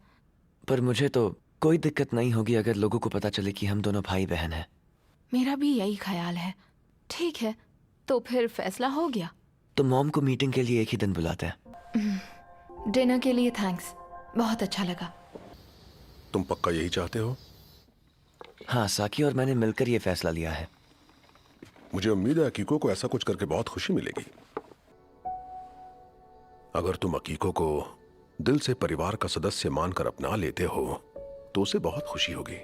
पर मुझे तो कोई दिक्कत नहीं होगी अगर लोगों को पता चले कि हम दोनों भाई बहन हैं। मेरा भी यही ख्याल है। ठीक है, तो फिर फैसला हो गया? तो मॉम को मीटिंग के लिए एक ही दिन बुलाते हैं। डिनर के लिए थैंक्स, बहुत अच्छा लगा। तुम पक्का यही चाहते हो? हाँ, साकी और मैंने मिलकर ये फैसला लिया है। मुझे उम्मीद है अकीको को ऐसा कुछ करके बहुत खुशी मिलेगी। अगर तुम अकीको को दिल से परिवार का सदस्य मानकर अपना लेते हो तो उसे बहुत खुशी होगी।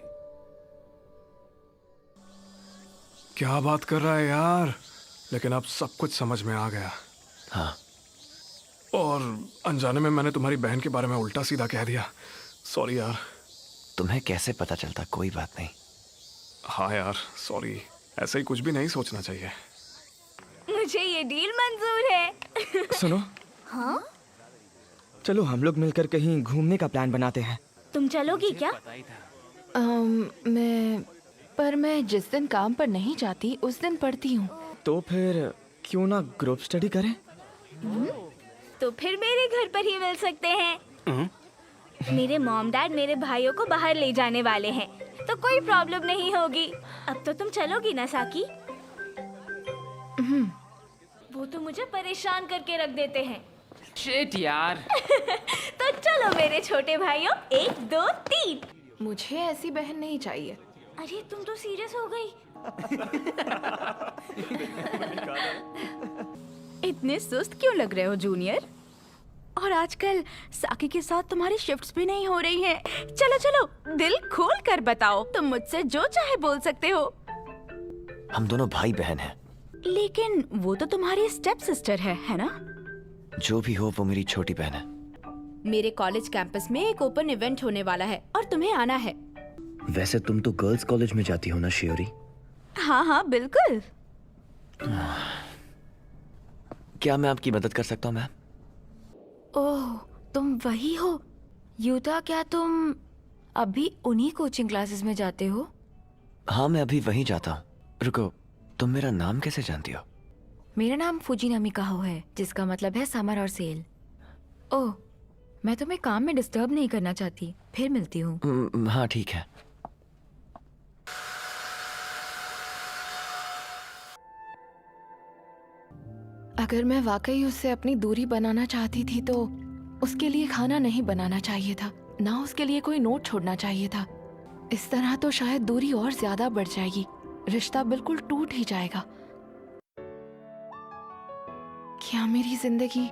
क्या बात कर रहा है यार, लेकिन अब सब कुछ समझ में आ गया। हाँ, और अनजाने में मैंने तुम्हारी बहन के बारे में उल्टा सीधा कह दिया, सॉरी यार। तुम्हें कैसे पता चलता? कोई बात नहीं। हाँ यार सॉरी, ऐसे ही कुछ भी नहीं सोचना चाहिए। मुझे ये डील मंजूर है। सुनो, हाँ? चलो हम लोग मिलकर कहीं घूमने का प्लान बनाते हैं। तुम चलोगी क्या? मैं जिस दिन काम पर नहीं जाती उस दिन पढ़ती हूँ। तो फिर क्यों ना ग्रुप स्टडी करें? तो फिर मेरे घर पर ही मिल सकते हैं। मेरे मॉम डैड मेरे भाइयों को बाहर ले जाने वाले हैं, तो कोई प्रॉब्लम नहीं होगी। अब तो तुम चलोगी ना साकी? वो तो मुझे परेशान करके रख देते हैं। शिट यार। तो चलो मेरे छोटे भाइयों, 1 2 3। मुझे ऐसी बहन नहीं चाहिए। अरे तुम तो सीरियस हो गई। इतने सुस्त क्यों लग रहे हो जूनियर? और आजकल साकी के साथ तुम्हारी शिफ्ट्स भी नहीं हो रही हैं। चलो चलो, दिल खोल कर बताओ, तुम मुझसे जो चाहे बोल सकते हो। हम दोनों भाई बहन हैं। लेकिन वो तो तुम्हारी स्टेप सिस्टर है ना? जो भी हो, वो मेरी छोटी बहन है। मेरे कॉलेज कैंपस में एक ओपन इवेंट होने वाला है और तुम्हें आना है। वैसे तुम तो गर्ल्स कॉलेज में जाती हो ना शियोरी? हाँ हाँ बिल्कुल। क्या मैं आपकी मदद कर सकता हूँ मैम? ओह, तुम वही हो यूता। क्या तुम अभी उन्हीं कोचिंग क्लासेस में जाते हो? हाँ, मैं अभी वहीं जाता हूँ। रुको, तुम मेरा नाम कैसे जानती हो? मेरा नाम फुजिनामी काहो है, जिसका मतलब है समर और सेल। ओह, मैं तुम्हें काम में डिस्टर्ब नहीं करना चाहती, फिर मिलती हूँ। हाँ ठीक है। अगर मैं वाकई उससे अपनी दूरी बनाना चाहती थी तो उसके लिए खाना नहीं बनाना चाहिए था, ना उसके लिए कोई नोट छोड़ना चाहिए था। इस तरह तो शायद दूरी और ज्यादा बढ़ जाएगी, रिश्ता बिल्कुल टूट ही जाएगा। क्या मेरी जिंदगी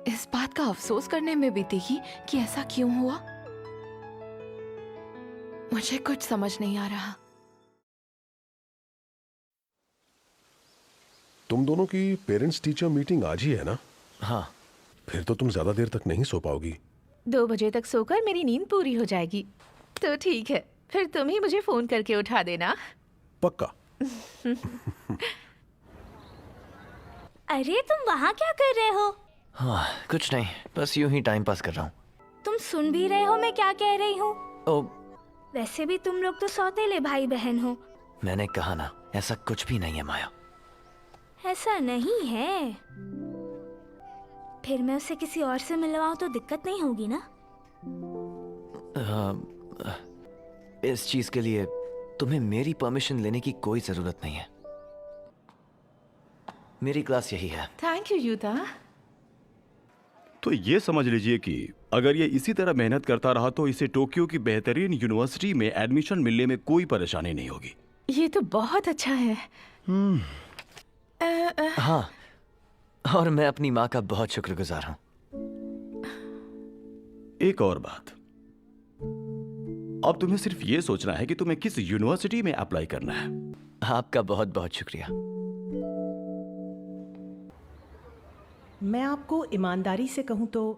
इस बात का अफसोस करने में बीतेगी कि ऐसा क्यों हुआ? मुझे कुछ समझ नहीं आ रहा। तुम दोनों की पेरेंट्स टीचर मीटिंग आज ही है ना? हाँ। फिर तो तुम ज्यादा देर तक नहीं सो पाओगी। 2 बजे तक सोकर मेरी नींद पूरी हो जाएगी। तो ठीक है, फिर तुम ही मुझे फोन करके उठा देना। पक्का। अरे तुम वहाँ क्या कर रहे हो? हाँ, कुछ नहीं, बस यूं ही टाइम पास कर रहा हूँ। तुम सुन भी रहे हो मैं क्या कह रही हूँ? ओ, वैसे भी तुम लोग तो सौतेले भाई बहन हो। मैंने कहा ना, ऐसा कुछ भी नहीं है माया। ऐसा नहीं है। फिर मैं उसे किसी और से मिलवाऊं तो दिक्कत नहीं होगी ना? इस चीज के लिए तुम्हें मेरी परमिशन लेने की कोई जरूरत नहीं है। मेरी क्लास यही है। Thank you Utah. तो ये समझ लीजिए कि अगर ये इसी तरह मेहनत करता रहा तो इसे टोक्यो की बेहतरीन यूनिवर्सिटी में एडमिशन मिलने में कोई परेशानी नहीं होगी। ये तो बहुत अच्छा है। हाँ, और मैं अपनी माँ का बहुत शुक्रगुजार हूँ। एक और बात, अब तुम्हें सिर्फ ये सोचना है कि तुम्हें किस यूनिवर्सिटी में अप्लाई करना है। आपका बहुत बहुत शुक्रिया। मैं आपको ईमानदारी से कहूँ तो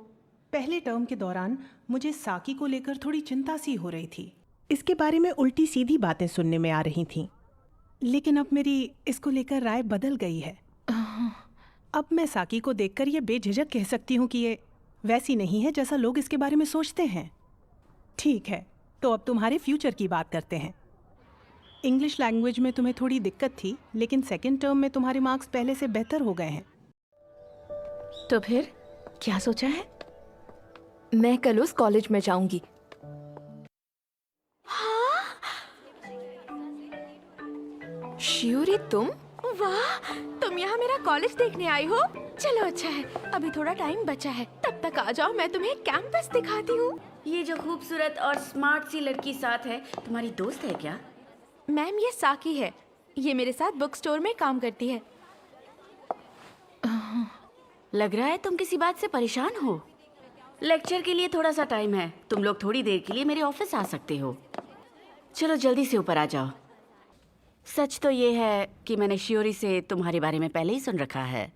पहले टर्म के दौरान मुझे साकी को लेकर थोड़ी चिंता सी हो रही थी। इसके बारे में उल्टी सीधी बातें सुनने में आ रही थीं। लेकिन अब मेरी इसको लेकर राय बदल गई है। अब मैं साकी को देखकर ये बेझिझक कह सकती हूँ कि ये वैसी नहीं है जैसा लोग इसके बारे में सोचते हैं। ठीक है, तो अब तुम्हारे फ्यूचर की बात करते हैं। इंग्लिश लैंग्वेज में तुम्हें थोड़ी दिक्कत थी, लेकिन सेकेंड टर्म में तुम्हारे मार्क्स पहले से बेहतर हो गए हैं। तो फिर क्या सोचा है? मैं कल उस कॉलेज में जाऊंगी। शियोरी, तुम? वाह, तुम यहाँ मेरा कॉलेज देखने आई हो? चलो अच्छा है, अभी थोड़ा टाइम बचा है, तब तक आ जाओ, मैं तुम्हें कैंपस दिखाती हूँ। ये जो खूबसूरत और स्मार्ट सी लड़की साथ है, तुम्हारी दोस्त है क्या? मैम ये साकी है, ये मेरे साथ बुक स्टोर में काम करती है। लग रहा है तुम किसी बात से परेशान हो। लेक्चर के लिए थोड़ा सा टाइम है, तुम लोग थोड़ी देर के लिए मेरे ऑफिस आ सकते हो। चलो जल्दी से ऊपर आ जाओ। सच तो ये है कि मैंने शियोरी से तुम्हारे बारे में पहले ही सुन रखा है।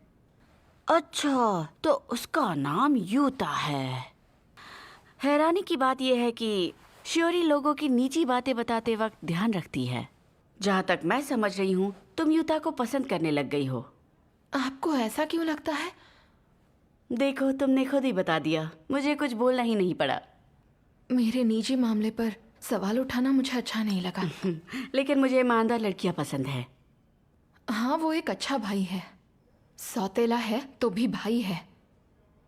अच्छा, तो उसका नाम यूता है। हैरानी की बात यह है कि शियोरी लोगों की निजी बातें बताते वक्त ध्यान रखती है। जहाँ तक मैं समझ रही हूँ, तुम यूता को पसंद करने लग गई हो। आपको ऐसा क्यों लगता है? देखो, तुमने खुद ही बता दिया, मुझे कुछ बोलना ही नहीं पड़ा। मेरे निजी मामले पर सवाल उठाना मुझे अच्छा नहीं लगा। लेकिन मुझे ईमानदार लड़कियां पसंद है। हाँ, वो एक अच्छा भाई है। सौतेला है तो भी भाई है।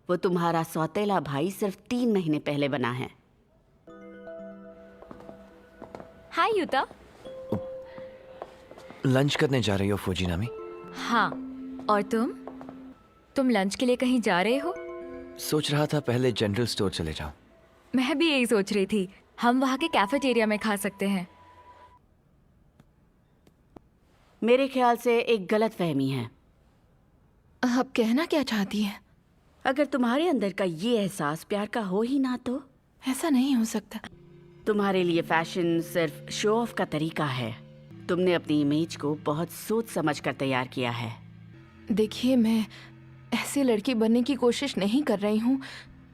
वो तुम्हारा सौतेला भाई सिर्फ 3 महीने पहले बना है। हाय यूता। लंच करने जा रही हो फौजी नामी? हाँ, और तुम लंच के लिए कहीं जा रहे हो? सोच रहा था पहले जनरल स्टोर चले जाऊं। मैं भी यही सोच रही थी, हम वहाँ के कैफेटेरिया में खा सकते हैं। मेरे ख्याल से एक गलत फहमी है। आप कहना क्या चाहती हैं? अगर तुम्हारे अंदर का ये एहसास प्यार का हो ही ना तो? ऐसा नहीं हो सकता। तुम्हारे लिए फैशन सिर्फ शो ऑफ का तरीका है। तुमने अपनी इमेज को बहुत सोच समझ कर तैयार किया है। देखिए, मैं ऐसी लड़की बनने की कोशिश नहीं कर रही हूँ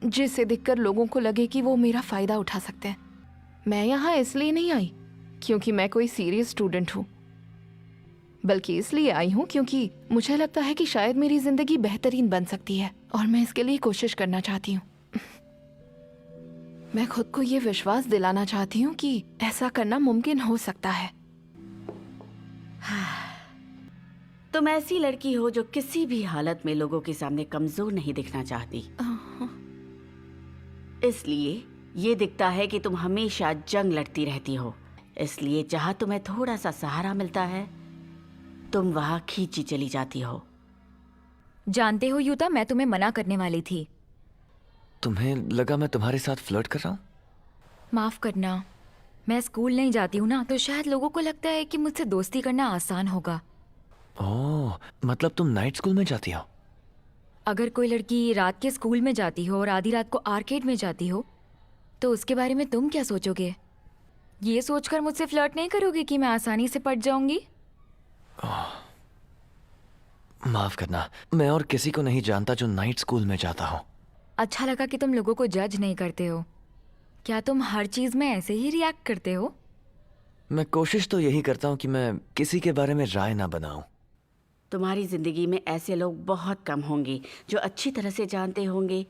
जिसे देखकर लोगों को लगे कि वो मेरा फ़ायदा उठा सकते हैं। मैं यहाँ इसलिए नहीं आई क्योंकि मैं कोई सीरियस स्टूडेंट हूँ, बल्कि इसलिए आई हूँ क्योंकि मुझे लगता है कि शायद मेरी ज़िंदगी बेहतरीन बन सकती है और मैं इसके लिए कोशिश करना चाहती हूँ। मैं खुद को ये विश्वास दिलाना चाहती हूँ कि ऐसा करना मुमकिन हो सकता है। तुम ऐसी लड़की हो जो किसी भी हालत में लोगों के सामने कमजोर नहीं दिखना चाहती। इसलिए ये दिखता है कि तुम हमेशा जंग लड़ती रहती हो। इसलिए जहाँ तुम्हें थोड़ा सा सहारा मिलता है, तुम वहाँ खींची चली जाती हो। जानते हो यूता, मैं तुम्हें मना करने वाली थी। तुम्हें लगा मैं तुम्हारे साथ फ्लर्ट कर रहा हूँ? माफ करना, मैं स्कूल नहीं जाती हूँ ना, तो शायद लोगों को लगता है कि मुझसे दोस्ती करना आसान होगा। ओह, मतलब तुम नाइट स्कूल में जाती हो? अगर कोई लड़की रात के स्कूल में जाती हो और आधी रात को आर्केड में जाती हो, तो उसके बारे में तुम क्या सोचोगे? ये सोचकर मुझसे फ्लर्ट नहीं करोगे कि मैं आसानी से पट जाऊंगी? माफ करना, मैं और किसी को नहीं जानता जो नाइट स्कूल में जाता हो। अच्छा लगा कि तुम लोगों को जज नहीं करते हो। क्या तुम हर चीज में ऐसे ही रिएक्ट करते हो? मैं कोशिश तो यही करता हूँ कि मैं किसी के बारे में राय ना बनाऊं। तुम्हारी जिंदगी में ऐसे लोग बहुत कम होंगे जो अच्छी तरह से जानते होंगे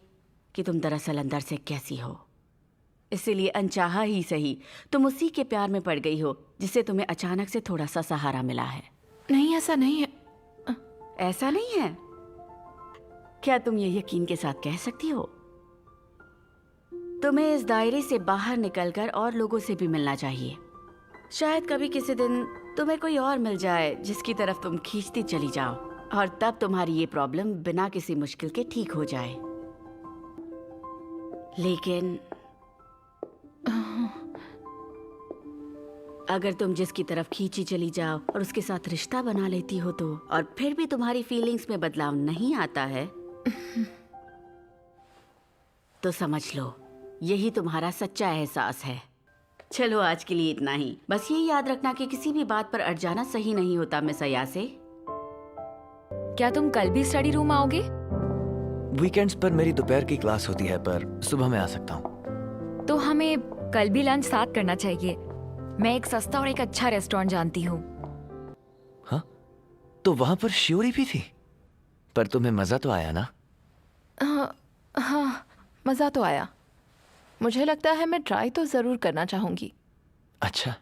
कि तुम दरअसल अंदर से कैसी हो। इसीलिए अनचाहा ही सही, तुम उसी के प्यार में पड़ गई हो जिससे तुम्हें अचानक से थोड़ा सा सहारा मिला है। नहीं, ऐसा नहीं है। ऐसा नहीं है? क्या तुम ये यकीन के साथ कह सकती हो? तुम्हें इस दायरे से बाहर निकलकर और लोगों से भी मिलना चाहिए। शायद कभी किसी दिन तुम्हें कोई और मिल जाए जिसकी तरफ तुम खींचती चली जाओ, और तब तुम्हारी ये प्रॉब्लम बिना किसी मुश्किल के ठीक हो जाए। लेकिन अगर तुम जिसकी तरफ खींची चली जाओ और उसके साथ रिश्ता बना लेती हो तो, और फिर भी तुम्हारी फीलिंग्स में बदलाव नहीं आता है, तो समझ लो यही तुम्हारा सच्चा एहसास है। चलो आज के लिए इतना ही। बस ये याद रखना कि किसी भी बात पर अड़ जाना सही नहीं होता। मिस अयासे, क्या तुम कल भी स्टडी रूम आओगे? वीकेंड्स पर मेरी दोपहर की क्लास होती है, पर सुबह मैं आ सकता हूँ। तो हमें कल भी लंच साथ करना चाहिए। मैं एक सस्ता और एक अच्छा रेस्टोरेंट जानती हूँ। हाँ, तो वहां पर शियोरी भी थी। पर तुम्हें मजा तो आया ना? हाँ, मज़ा तो आया। मुझे लगता है मैं ट्राई तो ज़रूर करना चाहूँगी। अच्छा,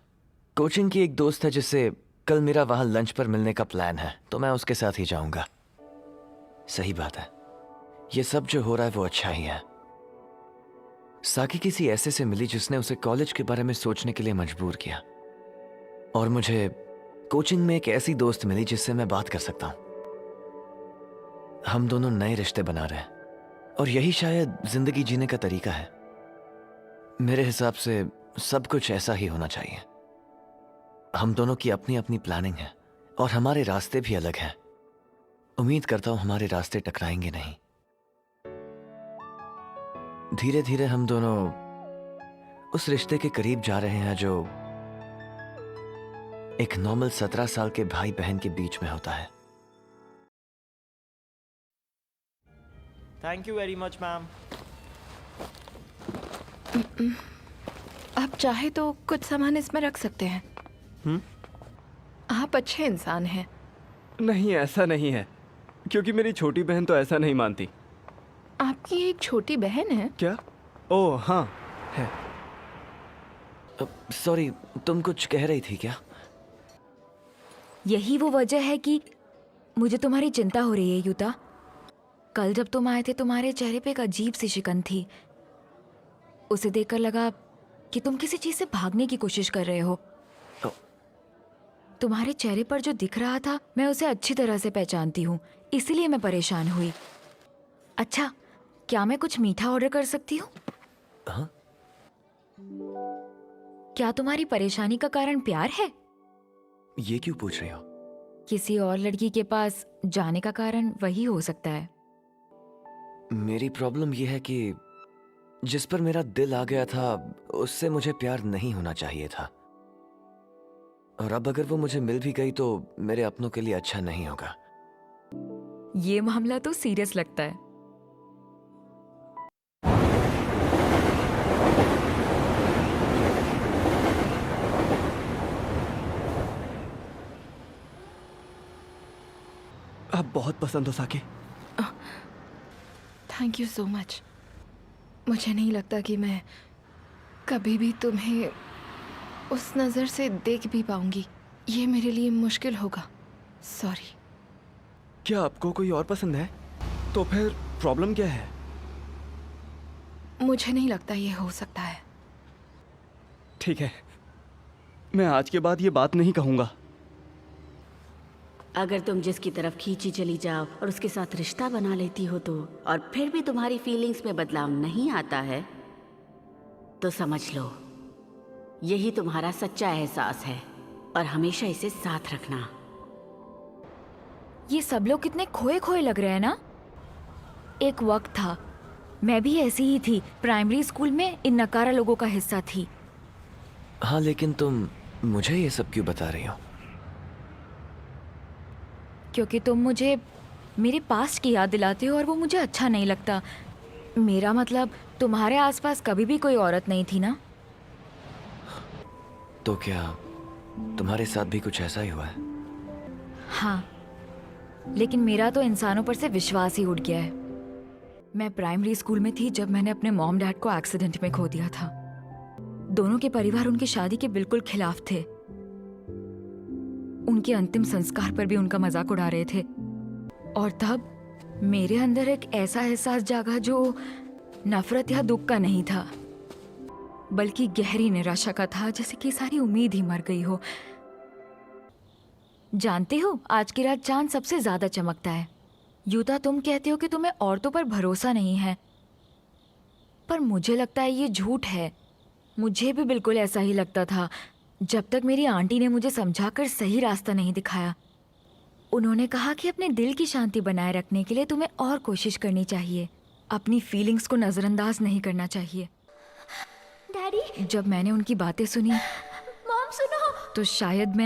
कोचिंग की एक दोस्त है जिससे कल मेरा वहां लंच पर मिलने का प्लान है, तो मैं उसके साथ ही जाऊंगा। सही बात है, ये सब जो हो रहा है वो अच्छा ही है। साकी किसी ऐसे से मिली जिसने उसे कॉलेज के बारे में सोचने के लिए मजबूर किया, और मुझे कोचिंग में एक ऐसी दोस्त मिली जिससे मैं बात कर सकता हूं। हम दोनों नए रिश्ते बना रहे हैं और यही शायद जिंदगी जीने का तरीका है। मेरे हिसाब से सब कुछ ऐसा ही होना चाहिए। हम दोनों की अपनी अपनी प्लानिंग है और हमारे रास्ते भी अलग हैं। उम्मीद करता हूं हमारे रास्ते टकराएंगे नहीं। धीरे धीरे हम दोनों उस रिश्ते के करीब जा रहे हैं जो एक नॉर्मल 17 साल के भाई बहन के बीच में होता है। Thank you very much ma'am. आप चाहे तो कुछ सामान इसमें रख सकते हैं। आप अच्छे इंसान हैं। नहीं, ऐसा नहीं है, क्योंकि मेरी छोटी बहन तो ऐसा नहीं मानती। आपकी एक छोटी बहन है? क्या? ओह हाँ है। सॉरी, तुम कुछ कह रही थी क्या? यही वो वजह है कि मुझे तुम्हारी चिंता हो रही है यूता। कल जब तुम आए थे तुम्हारे चेहरे पे एक अजीब सी शिकन थी। उसे देखकर लगा कि तुम किसी चीज से भागने की कोशिश कर रहे हो। तुम्हारे चेहरे पर जो दिख रहा था मैं उसे अच्छी तरह से पहचानती हूँ, इसीलिए मैं परेशान हुई। अच्छा, क्या मैं कुछ मीठा ऑर्डर कर सकती हूँ? हाँ? क्या तुम्हारी परेशानी का कारण प्यार है? ये क्यों पूछ रही हो? किसी और लड़की के पास जाने का कारण वही हो सकता है। मेरी प्रॉब्लम यह है कि जिस पर मेरा दिल आ गया था उससे मुझे प्यार नहीं होना चाहिए था, और अब अगर वो मुझे मिल भी गई तो मेरे अपनों के लिए अच्छा नहीं होगा। ये मामला तो सीरियस लगता है। आप बहुत पसंद हो साकी। Thank you so much. मुझे नहीं लगता कि मैं कभी भी तुम्हें उस नज़र से देख भी पाऊंगी। ये मेरे लिए मुश्किल होगा। सॉरी। क्या आपको कोई और पसंद है? तो फिर प्रॉब्लम क्या है? मुझे नहीं लगता ये हो सकता है। ठीक है, मैं आज के बाद ये बात नहीं कहूंगा। अगर तुम जिसकी तरफ खींची चली जाओ और उसके साथ रिश्ता बना लेती हो तो, और फिर भी तुम्हारी फीलिंग्स में बदलाव नहीं आता है, तो समझ लो यही तुम्हारा सच्चा एहसास है और हमेशा इसे साथ रखना। ये सब लोग कितने खोए खोए लग रहे हैं ना। एक वक्त था, मैं भी ऐसी ही थी। प्राइमरी स्कूल में इन नकारा लोगों का हिस्सा थी। हाँ, लेकिन तुम मुझे ये सब क्यों बता रही हो? क्योंकि तुम मुझे मेरे पास्ट की याद दिलाते हो और वो मुझे अच्छा नहीं लगता। मेरा मतलब, तुम्हारे आसपास कभी भी कोई औरत नहीं थी ना। तो क्या तुम्हारे साथ भी कुछ ऐसा ही हुआ है? हाँ, लेकिन मेरा तो इंसानों पर से विश्वास ही उठ गया है। मैं प्राइमरी स्कूल में थी जब मैंने अपने मॉम डैड को एक्सीडेंट में खो दिया था। दोनों के परिवार उनकी शादी के बिल्कुल खिलाफ थे। उनके अंतिम संस्कार पर भी उनका मजाक उड़ा रहे थे। और तब मेरे अंदर एक ऐसा एहसास जागा जो नफरत या दुख का नहीं था, बल्कि गहरी निराशा का था, जैसे कि सारी उम्मीद ही मर गई हो। जानते हो, आज की रात चांद सबसे ज्यादा चमकता है। यूता, तुम कहते हो कि तुम्हें औरतों पर भरोसा नहीं है, पर मुझे लगता है ये झूठ है। मुझे भी बिल्कुल ऐसा ही लगता था, जब तक मेरी आंटी ने मुझे समझाकर सही रास्ता नहीं दिखाया। उन्होंने कहा कि अपने दिल की शांति बनाए रखने के लिए तुम्हें और कोशिश करनी चाहिए, अपनी फीलिंग्स को नजरअंदाज नहीं करना चाहिए। डैडी, जब मैंने उनकी बातें सुनी, मॉम सुनो, तो शायद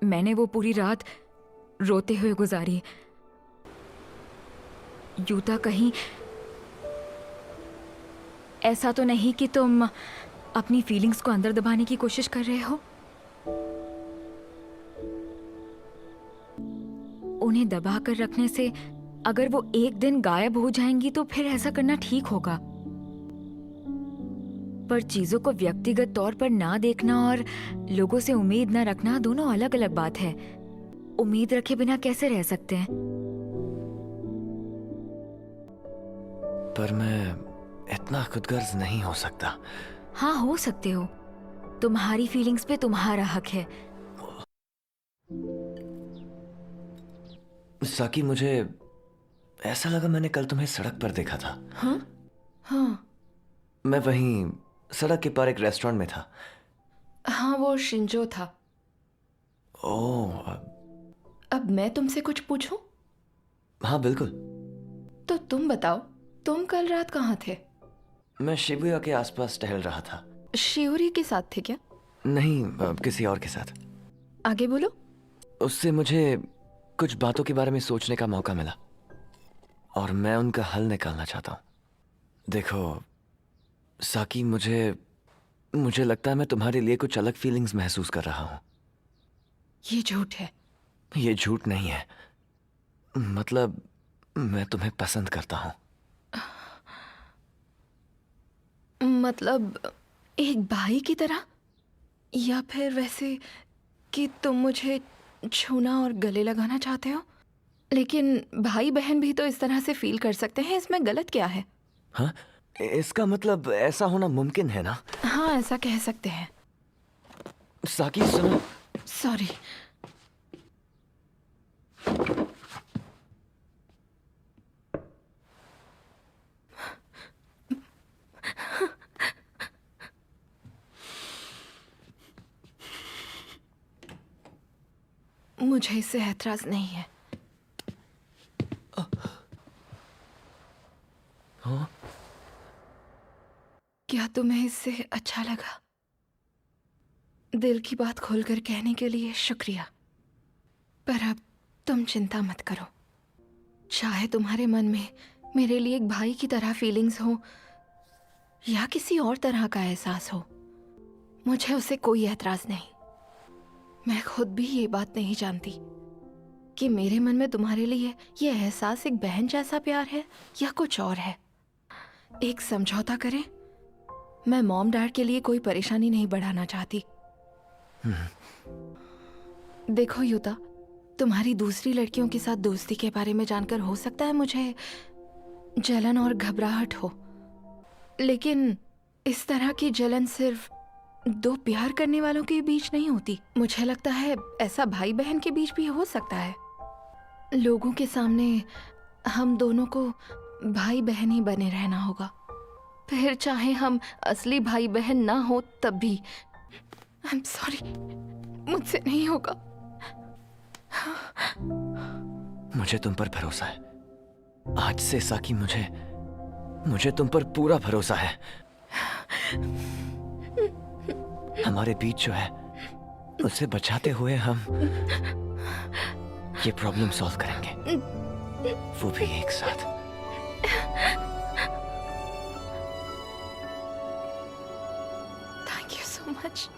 मैंने वो पूरी रात रोते हुए गुजारी। यूता, कहीं ऐसा तो नहीं कि तुम अपनी फीलिंग्स को अंदर दबाने की कोशिश कर रहे हो? उन्हें दबा कर रखने से अगर वो एक दिन गायब हो जाएंगी तो फिर ऐसा करना ठीक होगा, पर चीजों को व्यक्तिगत तौर पर ना देखना और लोगों से उम्मीद ना रखना दोनों अलग अलग बात है। उम्मीद रखे बिना कैसे रह सकते हैं? पर मैं इतना खुदगर्ज नहीं हो सकता। हाँ, हो सकते हो। तुम्हारी फीलिंग्स पे तुम्हारा हक है। साकी, मुझे ऐसा लगा मैंने कल तुम्हें सड़क पर देखा था। हाँ हाँ मैं वहीं सड़क के पार एक रेस्टोरेंट में था। हाँ, वो शिंजो था। ओह, अब मैं तुमसे कुछ पूछूं? हाँ बिल्कुल। तो तुम बताओ, तुम कल रात कहाँ थे? मैं शिबुया के आसपास टहल रहा था। शिवरी के साथ थे क्या? नहीं, किसी और के साथ। आगे बोलो। उससे मुझे कुछ बातों के बारे में सोचने का मौका मिला और मैं उनका हल निकालना चाहता हूँ। देखो साकी, मुझे लगता है मैं तुम्हारे लिए कुछ अलग फीलिंग्स महसूस कर रहा हूँ। ये झूठ है। ये झूठ नहीं है, मतलब मैं तुम्हें पसंद करता हूँ। मतलब एक भाई की तरह, या फिर वैसे कि तुम मुझे छूना और गले लगाना चाहते हो? लेकिन भाई बहन भी तो इस तरह से फील कर सकते हैं, इसमें गलत क्या है? हाँ, इसका मतलब ऐसा होना मुमकिन है ना? हाँ, ऐसा कह सकते हैं। साकी सुनो। सॉरी। मुझे इससे ऐतराज नहीं है। हाँ? क्या तुम्हें इससे अच्छा लगा? दिल की बात खोलकर कहने के लिए शुक्रिया। पर अब तुम चिंता मत करो। चाहे तुम्हारे मन में मेरे लिए एक भाई की तरह फीलिंग्स हो या किसी और तरह का एहसास हो, मुझे उससे कोई ऐतराज नहीं। मैं खुद भी ये बात नहीं जानती कि मेरे मन में तुम्हारे लिए ये एहसास एक बहन जैसा प्यार है या कुछ और है। एक समझौता करें, मैं मॉम डैड के लिए कोई परेशानी नहीं बढ़ाना चाहती। देखो युता, तुम्हारी दूसरी लड़कियों के साथ दोस्ती के बारे में जानकर हो सकता है मुझे जलन और घबराहट हो, लेकिन इस तरह की जलन सिर्फ दो प्यार करने वालों के बीच नहीं होती। मुझे लगता है ऐसा भाई बहन के बीच भी हो सकता है। लोगों के सामने हम दोनों को भाई बहन ही बने रहना होगा, फिर चाहे हम असली भाई बहन ना हो तब भी। आई एम सॉरी, मुझसे नहीं होगा। मुझे तुम पर भरोसा है। आज से साकी, मुझे तुम पर पूरा भरोसा है। हमारे बीच जो है उसे बचाते हुए हम ये प्रॉब्लम सॉल्व करेंगे, वो भी एक साथ। Thank you so much.